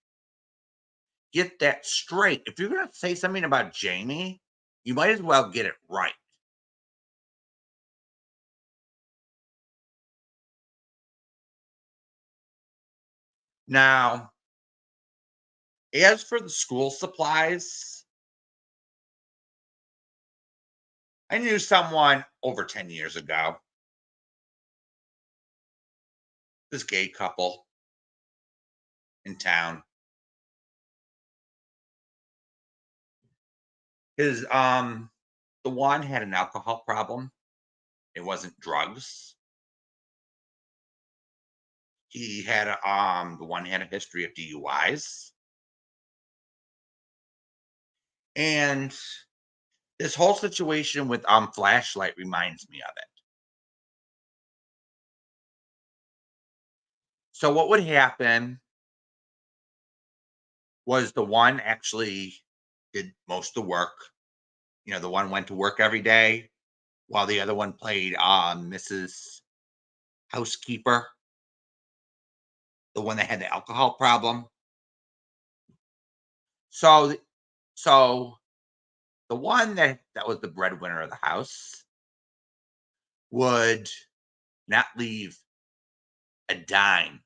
Get that straight. If you're going to say something about Jamie, you might as well get it right. Now, as for the school supplies, I knew someone over 10 years ago, this gay couple in town. His the one had an alcohol problem. It wasn't drugs. He had the one had a history of DUIs. And this whole situation with Flashlight reminds me of it. So what would happen was the one actually did most of the work. You know, the one went to work every day while the other one played Mrs. Housekeeper, the one that had the alcohol problem. So the one that was the breadwinner of the house would not leave a dime.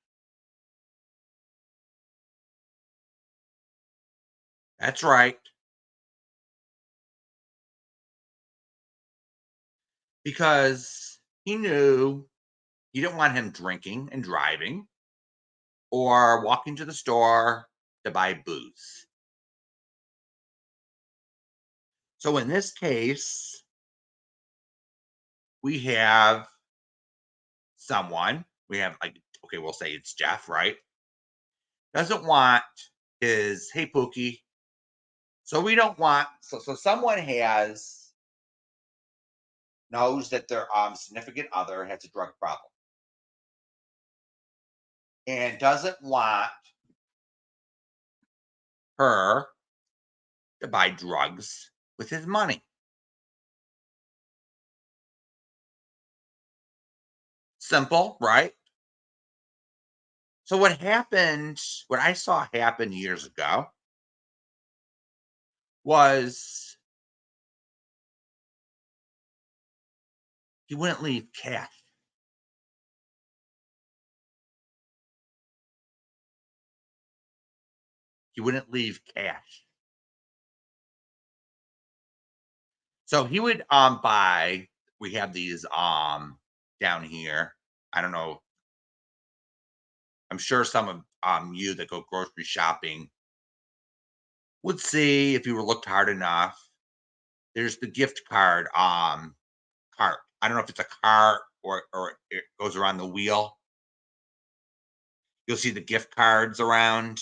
That's right. Because he knew you didn't want him drinking and driving or walking to the store to buy booze. So in this case, we have someone, okay, we'll say it's Jeff, right? Doesn't want his, hey, Pookie. So we don't want, so someone knows that their significant other has a drug problem and doesn't want her to buy drugs with his money. Simple, right? So what happened, what I saw happen years ago was he wouldn't leave cash. He wouldn't leave cash. So he would buy, we have these down here. I don't know. I'm sure some of you that go grocery shopping would see if you were looked hard enough. There's the gift card cart. I don't know if it's a cart or it goes around the wheel. You'll see the gift cards around.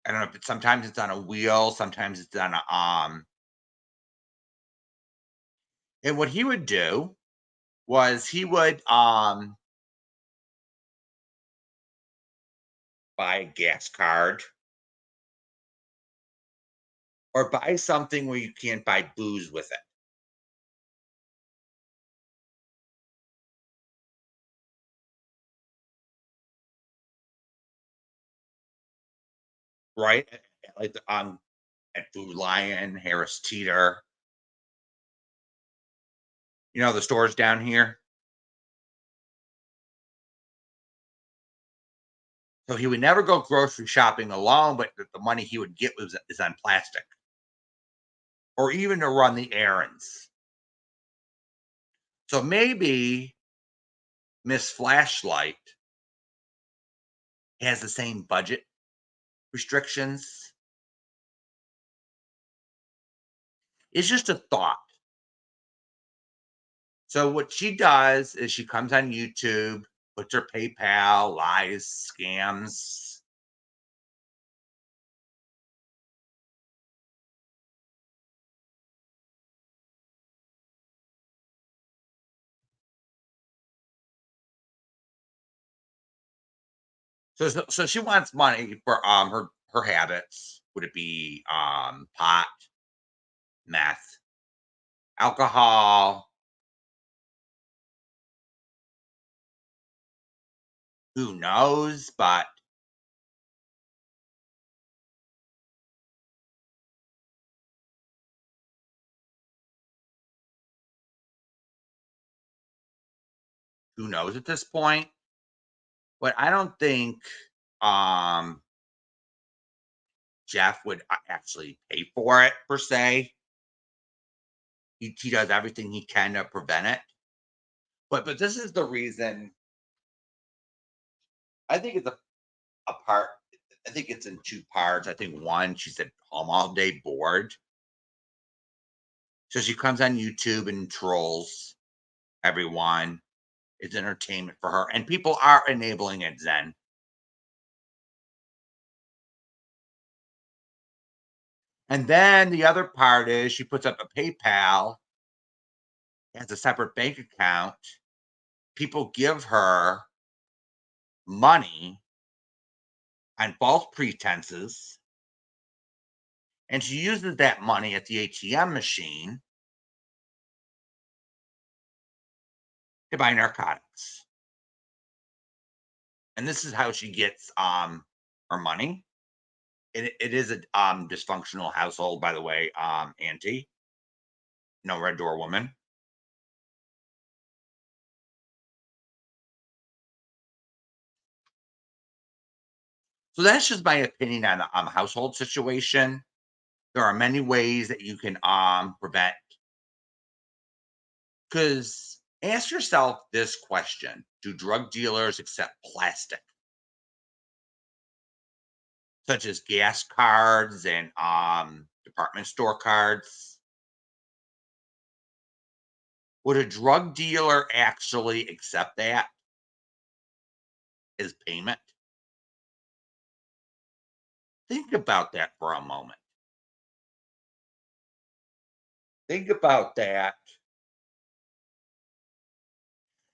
I don't know if it's sometimes it's on a wheel, sometimes it's on a and what he would do was he would buy a gas card or buy something where you can't buy booze with it. Right? Like at Food Lion, Harris Teeter, the stores down here. So he would never go grocery shopping alone, but the money he would get is on plastic or even to run the errands. So maybe Miss Flashlight has the same budget restrictions. It's just a thought. So what she does is she comes on YouTube, puts her PayPal, lies, scams. So she wants money for her habits. Would it be pot, meth, alcohol? Who knows? But who knows at this point? But I don't think um Jeff would actually pay for it per se. He does everything he can to prevent it. But this is the reason I think it's a part. I think it's in two parts. I think one, she's at home all day bored. So she comes on YouTube and trolls everyone. It's entertainment for her. And people are enabling it, Zen. And then the other part is she puts up a PayPal, has a separate bank account. People give her money on false pretenses. And she uses that money at the ATM machine to buy narcotics. And this is how she gets her money. It is a dysfunctional household, by the way, Auntie. No red door woman. So that's just my opinion on the household situation. There are many ways that you can prevent. Because ask yourself this question: do drug dealers accept plastic, such as gas cards and department store cards? Would a drug dealer actually accept that as payment? Think about that for a moment. Think about that.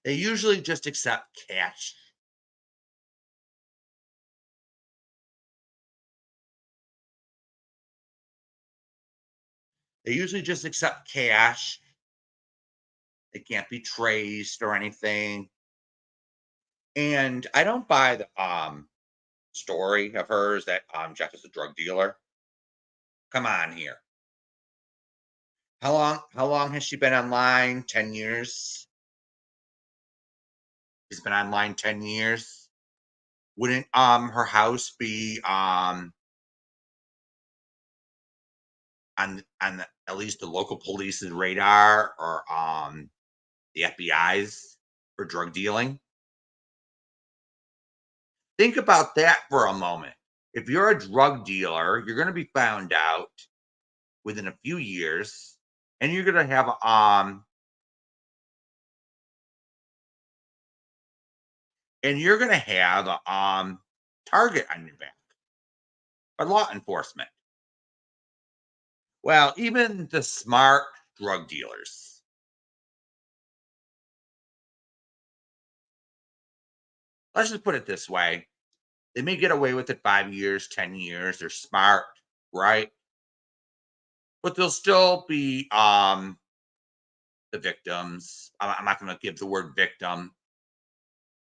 They usually just accept cash. They usually just accept cash. It can't be traced or anything. And I don't buy the story of hers that Jeff is a drug dealer. Come on here. How long has she been online? 10 years? She's been online 10 years. Wouldn't her house be on at least the local police's radar, or the FBI's, for drug dealing? Think about that for a moment. If you're a drug dealer, you're going to be found out within a few years, and you're going to have a target on your back by law enforcement. Well, even the smart drug dealers, let's just put it this way, they may get away with it 5 years, 10 years. They're smart, right? But they'll still be the victims. I'm not going to give the word victim.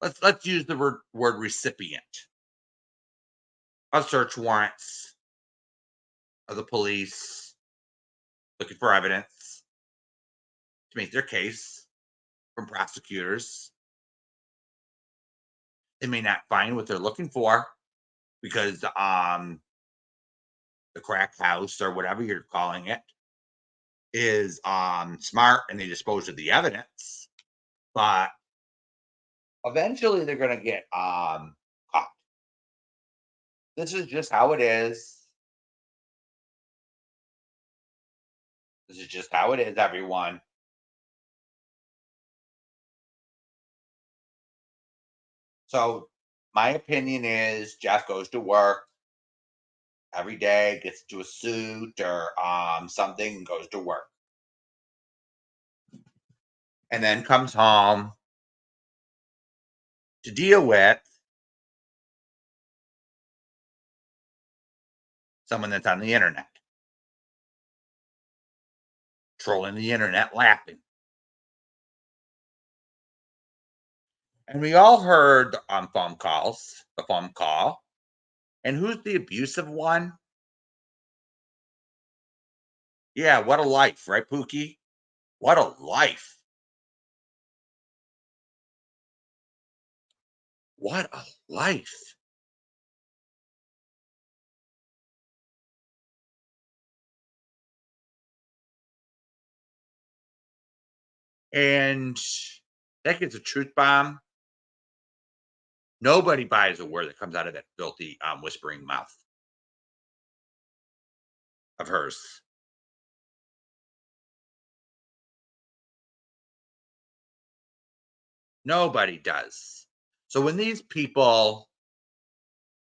Let's use the word recipient of search warrants of the police looking for evidence to make their case from prosecutors. They may not find what they're looking for because the crack house, or whatever you're calling it, is smart and they dispose of the evidence. But eventually they're going to get caught. This is just how it is. This is just how it is, everyone. So my opinion is Jeff goes to work every day, gets into a suit or something, and goes to work. And then comes home to deal with someone that's on the internet, trolling the internet, laughing. And we all heard the phone call. And who's the abusive one? Yeah, what a life, right, Pookie? What a life. What a life. And that gets a truth bomb. Nobody buys a word that comes out of that filthy, whispering mouth of hers. Nobody does. So when these people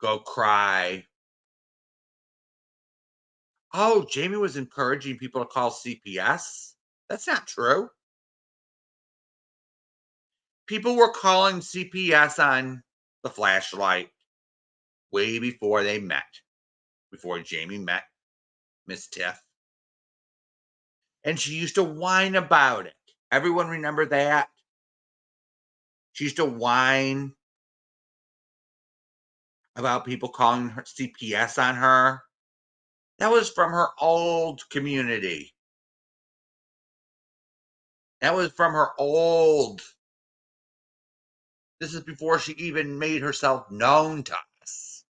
go cry, oh, Jamie was encouraging people to call CPS. That's not true. People were calling CPS on the flashlight way before they met, before Jamie met Miss Tiff. And she used to whine about it. Everyone remember that? She used to whine about people calling her CPS on her. That was from her old community. That was from her old. This is before she even made herself known to us.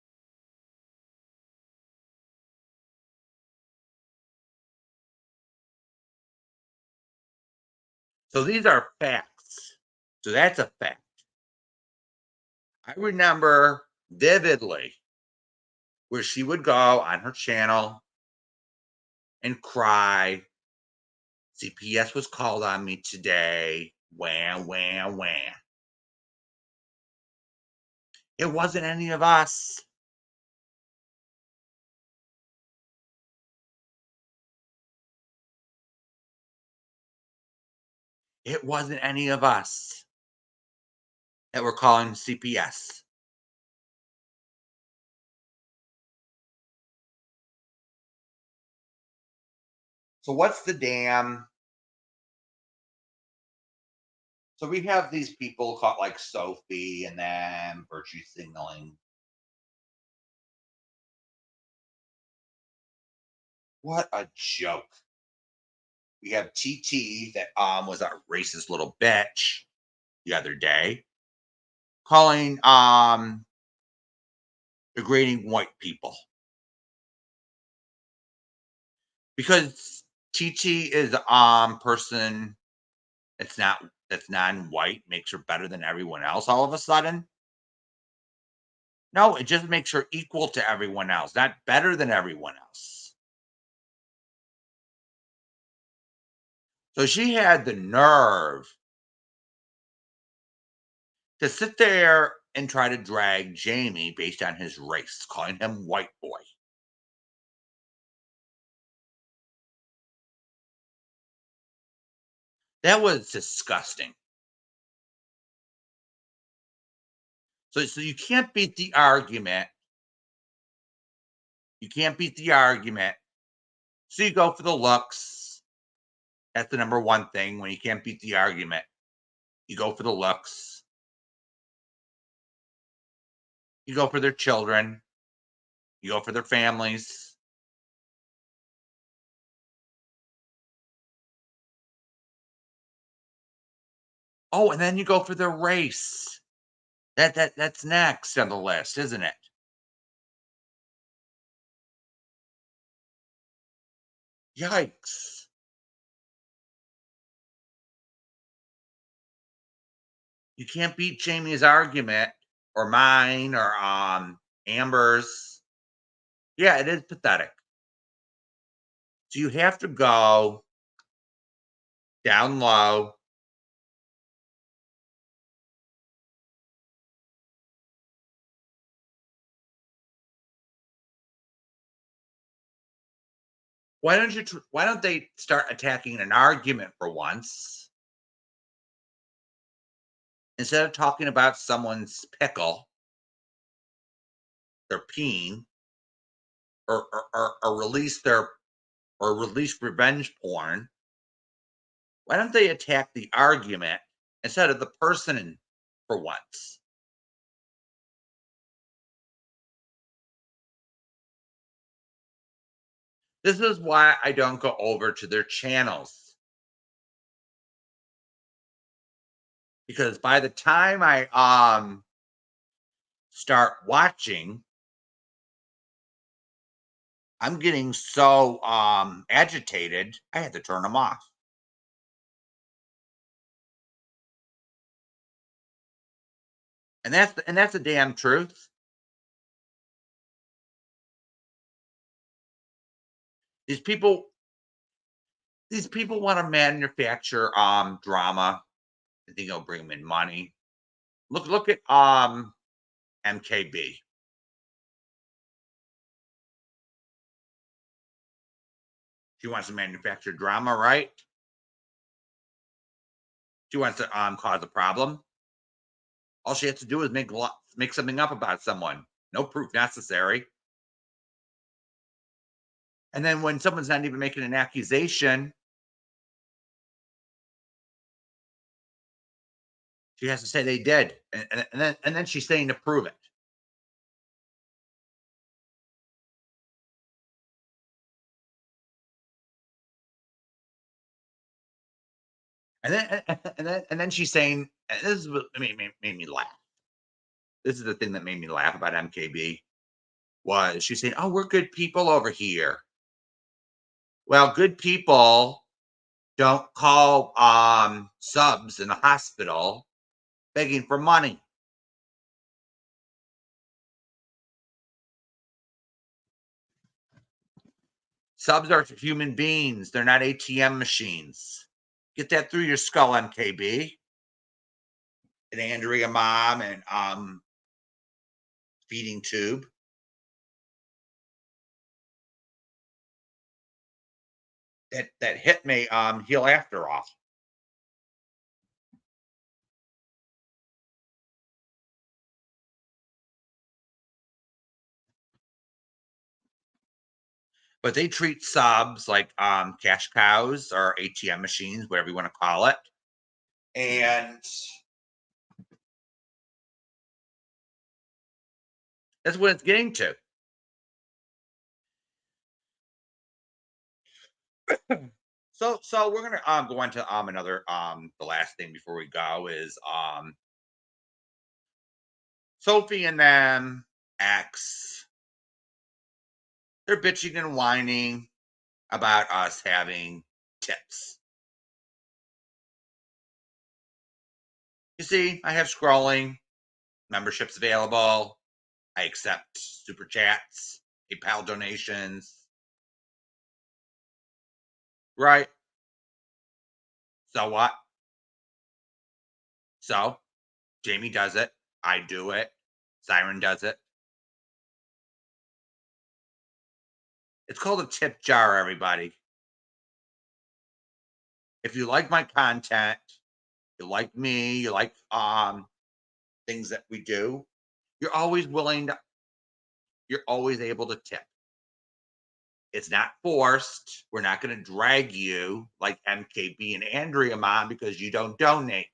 So these are facts. So that's a fact. I remember vividly where she would go on her channel and cry. CPS was called on me today. Wham, wham, wham. It wasn't any of us. It wasn't any of us that were calling CPS. So what's the damn So we have these people called like Sophie and then virtue signaling. What a joke. We have TT that was a racist little bitch the other day, calling degrading white people. Because TT is person that's non-white makes her better than everyone else all of a sudden. No, it just makes her equal to everyone else, not better than everyone else. So she had the nerve to sit there and try to drag Jamie based on his race, calling him white boy. That was disgusting. So you can't beat the argument. You can't beat the argument. So you go for the looks. That's the number one thing. When you can't beat the argument, you go for the looks. You go for their children. You go for their families. Oh, and then you go for their race. That's next on the list, isn't it? Yikes. You can't beat Jamie's argument or mine or Amber's. Yeah, it is pathetic. So you have to go down low. Why don't they start attacking an argument for once instead of talking about someone's pickle, their peen, or release revenge porn? Why don't they attack the argument instead of the person for once? This is why I don't go over to their channels. Because by the time I start watching, I'm getting so agitated, I had to turn them off. And that's the damn truth. These people want to manufacture drama. I think it'll bring them in money. Look at MKB. She wants to manufacture drama, right? She wants to cause a problem. All she has to do is make something up about someone. No proof necessary. And then when someone's not even making an accusation, she has to say they did, and then she's saying to prove it. And then she's saying, and this is what made me laugh. This is the thing that made me laugh about MKB was she's saying, "Oh, we're good people over here." Well, good people don't call subs in the hospital begging for money. Subs are human beings. They're not ATM machines. Get that through your skull, MKB. And Andrea Mom and Feeding Tube. That hit me heel after all. But they treat subs like cash cows or ATM machines, whatever you want to call it. And that's what it's getting to. So we're gonna go on to another the last thing before we go is Sophie and them ex, they're bitching and whining about us having tips. You see, I have scrolling, memberships available, I accept super chats, PayPal donations. Right. So what? So Jamie does it. I do it. Siren does it. It's called a tip jar, everybody. If you like my content, you like me, you like things that we do, you're always willing to, you're always able to tip. It's not forced. We're not going to drag you like MKB and Andrea Mom because you don't donate.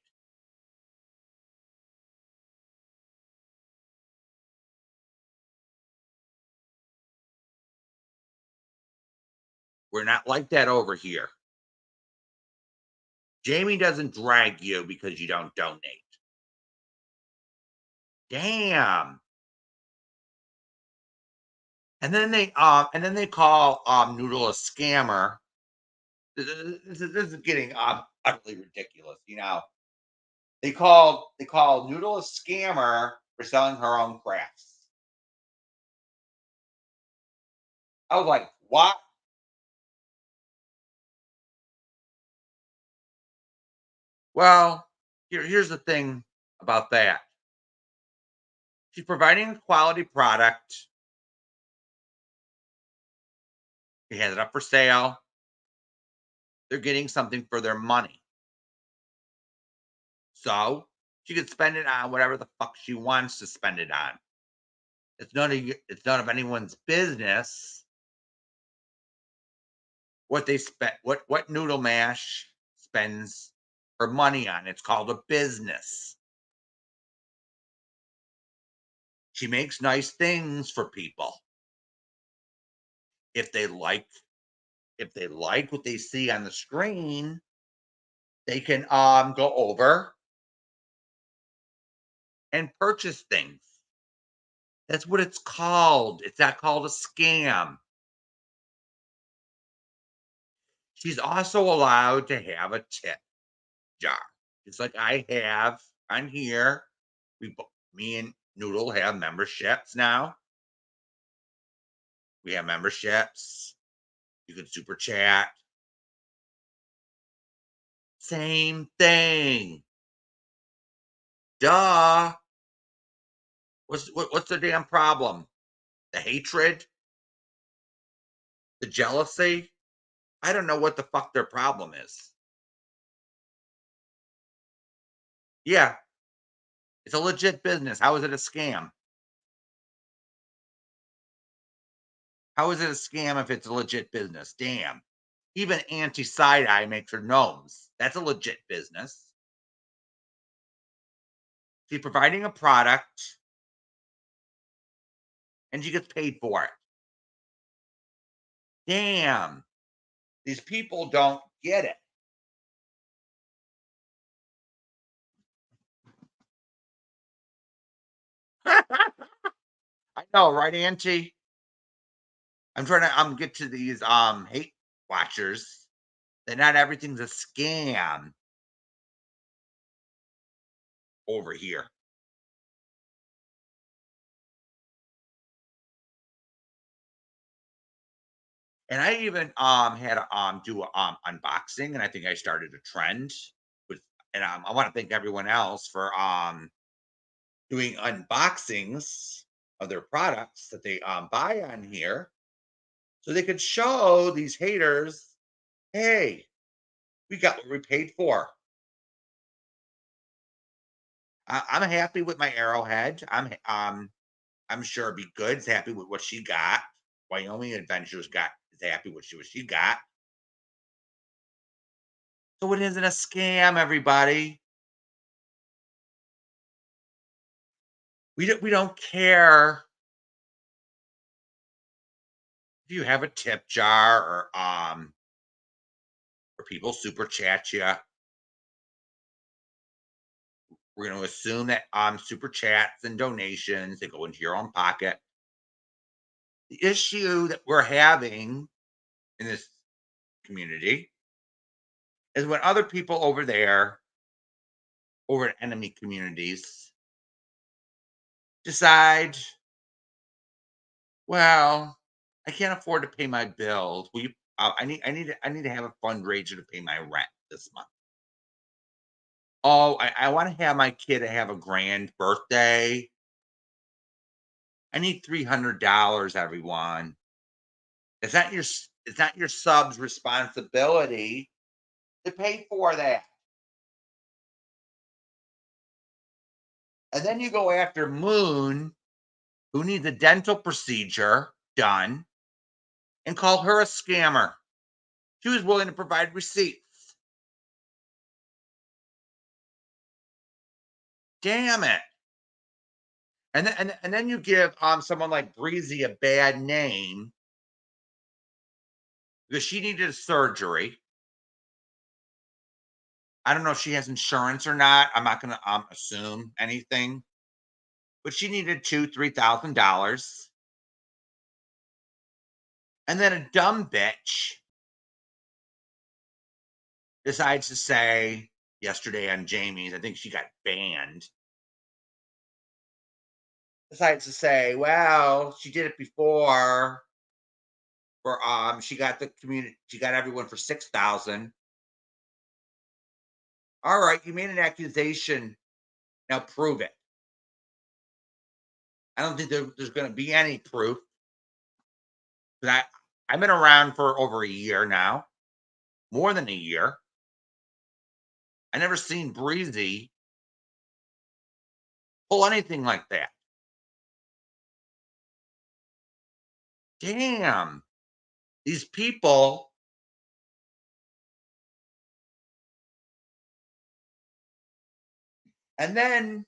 We're not like that over here. Jamie doesn't drag you because you don't donate. Damn. And then they call Noodle a scammer. This is getting utterly ridiculous. You know, they call Noodle a scammer for selling her own crafts. I was like, what? Well, here's the thing about that. She's providing a quality product. She has it up for sale. They're getting something for their money. So she could spend it on whatever the fuck she wants to spend it on. It's none of anyone's business what they spent what Noodle Mash spends her money on. It's called a business. She makes nice things for people. If they like what they see on the screen, they can go over and purchase things. That's what it's called. It's not called a scam. She's also allowed to have a tip jar. It's like I have on here. Me and Noodle have memberships now. We have memberships. You can super chat. Same thing. Duh. What's the damn problem? The hatred? The jealousy? I don't know what the fuck their problem is. Yeah, it's a legit business. How is it a scam? How is it a scam if it's a legit business? Damn. Even Anti Side Eye makes her gnomes. That's a legit business. She's providing a product and she gets paid for it. Damn. These people don't get it. I know, right, Auntie? I'm trying to get to these hate watchers that not everything's a scam over here. And I even had to do a unboxing, and I think I started a trend with, and I want to thank everyone else for doing unboxings of their products that they buy on here, so they could show these haters, hey, we got what we paid for. I'm happy with my Arrowhead. I'm sure it'd be good. Is happy with what she got. Wyoming Adventures is happy with what she got. So it isn't a scam, everybody. We don't care if you have a tip jar or people super chat you. We're going to assume that super chats and donations, they go into your own pocket. The issue that we're having in this community is when other people over there, over in enemy communities, decide, well, I can't afford to pay my bills. Will you? I need to have a fundraiser to pay my rent this month. Oh, I want to have my kid have a grand birthday. I need $300, everyone. It's not your sub's responsibility to pay for that. And then you go after Moon, who needs a dental procedure done, and call her a scammer. She was willing to provide receipts. Damn it. And then you give someone like Breezy a bad name because she needed surgery. I don't know if she has insurance or not. I'm not gonna assume anything, but she needed $2,000-3,000. And then a dumb bitch decides to say yesterday on Jamie's, I think she got banned. Decides to say, well, she did it before. For she got the community, she got everyone for 6,000. All right, you made an accusation. Now prove it. I don't think there's going to be any proof. But I've been around for over a year now, more than a year. I never seen Breezy pull anything like that. Damn, these people. And then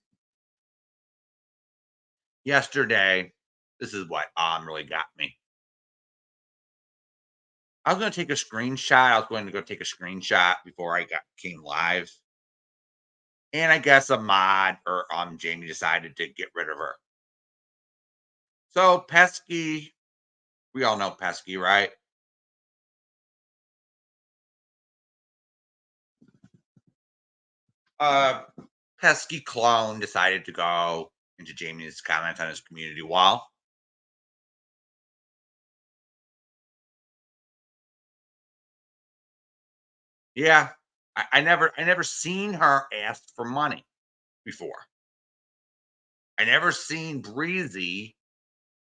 yesterday, this is what really got me. I was going to take a screenshot. I was going to go take a screenshot before I came live. And I guess a mod or Jamie decided to get rid of her. So Pesky, we all know Pesky, right? Pesky clone decided to go into Jamie's comments on his community wall. Yeah, I never seen her ask for money before. I never seen Breezy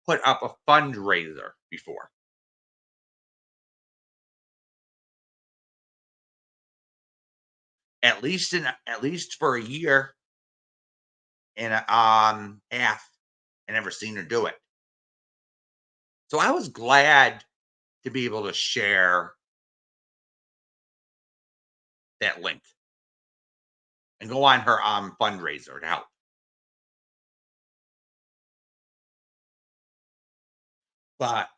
put up a fundraiser before. At least for a year and a half, I never seen her do it. So I was glad to be able to share that link and go on her fundraiser to help. But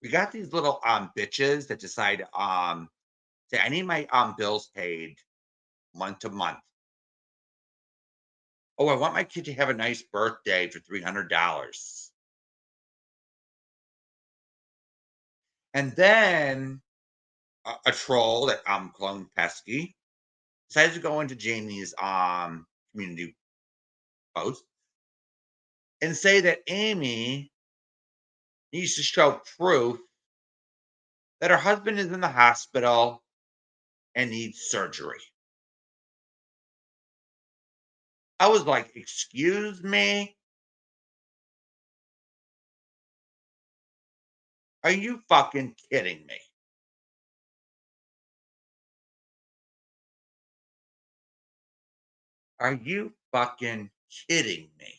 we got these little bitches that decide say I need my bills paid month to month. Oh, I want my kid to have a nice birthday for $300. And then a troll that cloned Pesky decides to go into Jamie's community post and say that Amy needs to show proof that her husband is in the hospital and needs surgery. I was like, excuse me? Are you fucking kidding me? Are you fucking kidding me?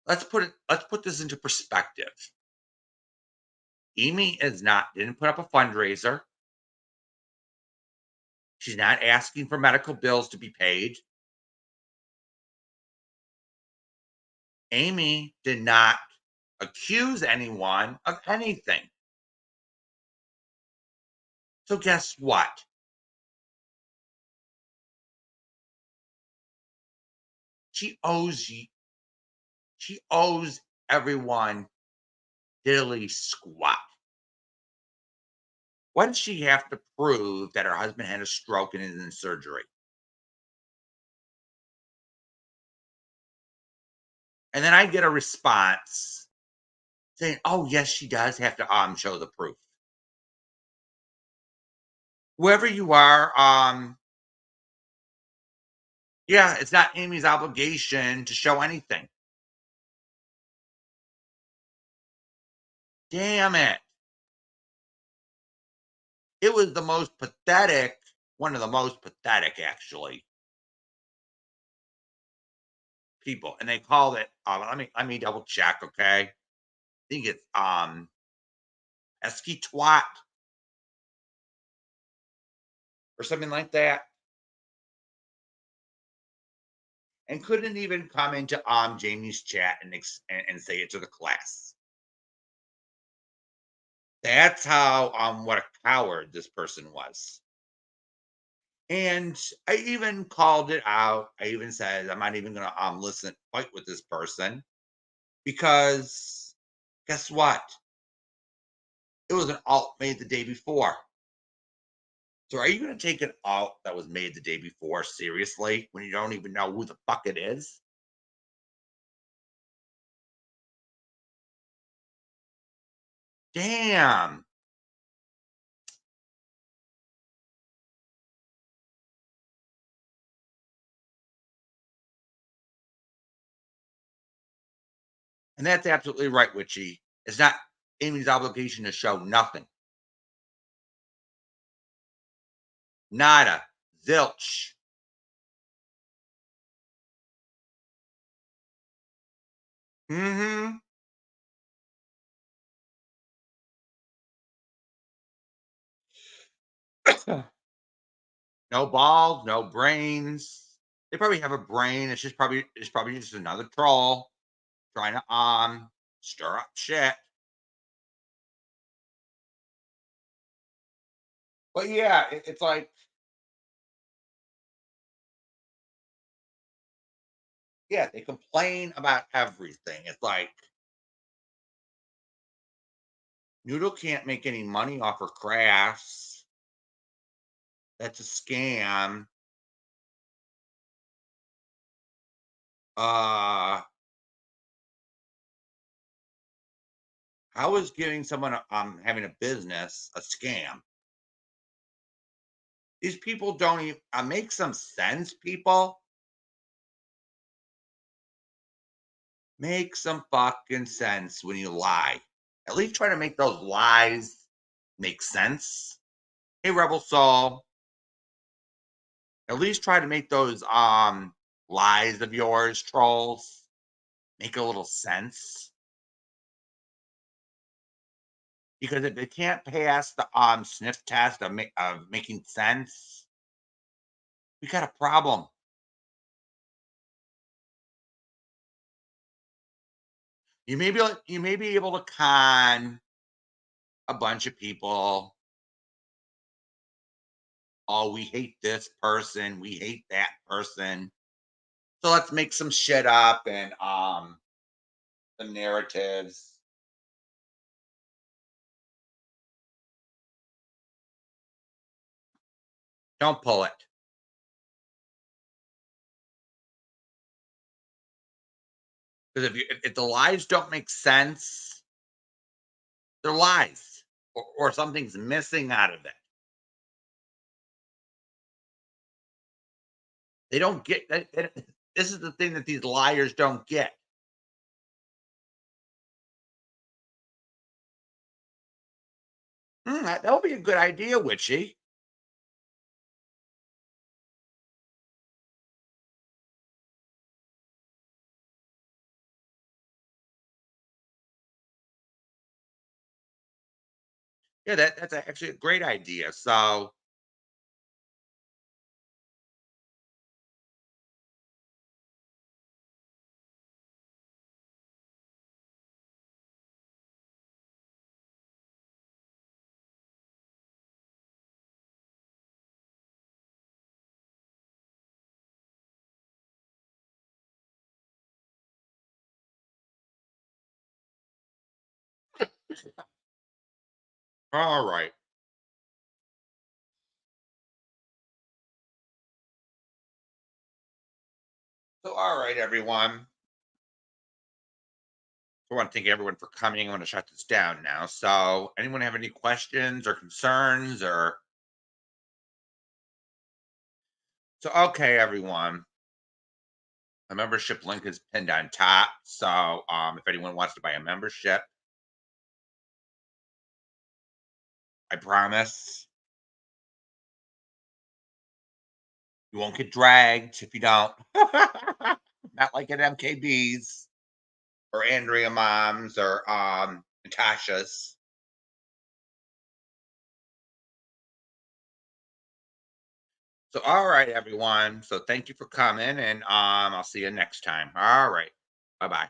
Let's put this into perspective. Amy didn't put up a fundraiser. She's not asking for medical bills to be paid. Amy did not accuse anyone of anything. So guess what? She owes everyone diddly squat. What does she have to prove that her husband had a stroke and is in surgery? And then I get a response saying, "Oh, yes, she does have to show the proof." Whoever you are, yeah, it's not Amy's obligation to show anything. Damn it. It was the most pathetic, one of the most pathetic, actually, people. And they called it, let me double check, okay? I think it's Esky Twat or something like that. And couldn't even come into Jamie's chat and say it to the class. That's how what a coward this person was. And I even called it out. I even said I'm not even gonna fight with this person because guess what? It was an alt made the day before. So are you gonna take an alt that was made the day before seriously when you don't even know who the fuck it is? Damn. And that's absolutely right, Witchy. It's not Amy's obligation to show nothing. Nada. Zilch. Mm-hmm. No balls, no brains. They probably have a brain. It's probably just another troll trying to stir up shit. But yeah, it's like, yeah, they complain about everything. It's like Noodle can't make any money off her crafts. That's a scam. Uh how is giving someone having a business a scam? These people don't even make some sense, people. Make some fucking sense when you lie. At least try to make those lies make sense. Hey, Rebel Soul, at least try to make those lies of yours, trolls, make a little sense. Because if they can't pass the sniff test of making sense, we got a problem. You may be able to con a bunch of people. Oh, we hate this person, we hate that person. So let's make some shit up and some narratives. Don't pull it. Because if the lies don't make sense, they're lies. Or something's missing out of it. They don't get that. This is the thing that these liars don't get. That would be a good idea, Witchy. Yeah, that's actually a great idea. So all right. So all right, everyone. I want to thank everyone for coming. I want to shut this down now. So anyone have any questions or concerns or so okay, everyone. A membership link is pinned on top. So if anyone wants to buy a membership, I promise you won't get dragged if you don't. Not like at MKB's or Andrea Mom's or Natasha's. So all right, everyone. So thank you for coming and I'll see you next time. All right. Bye-bye.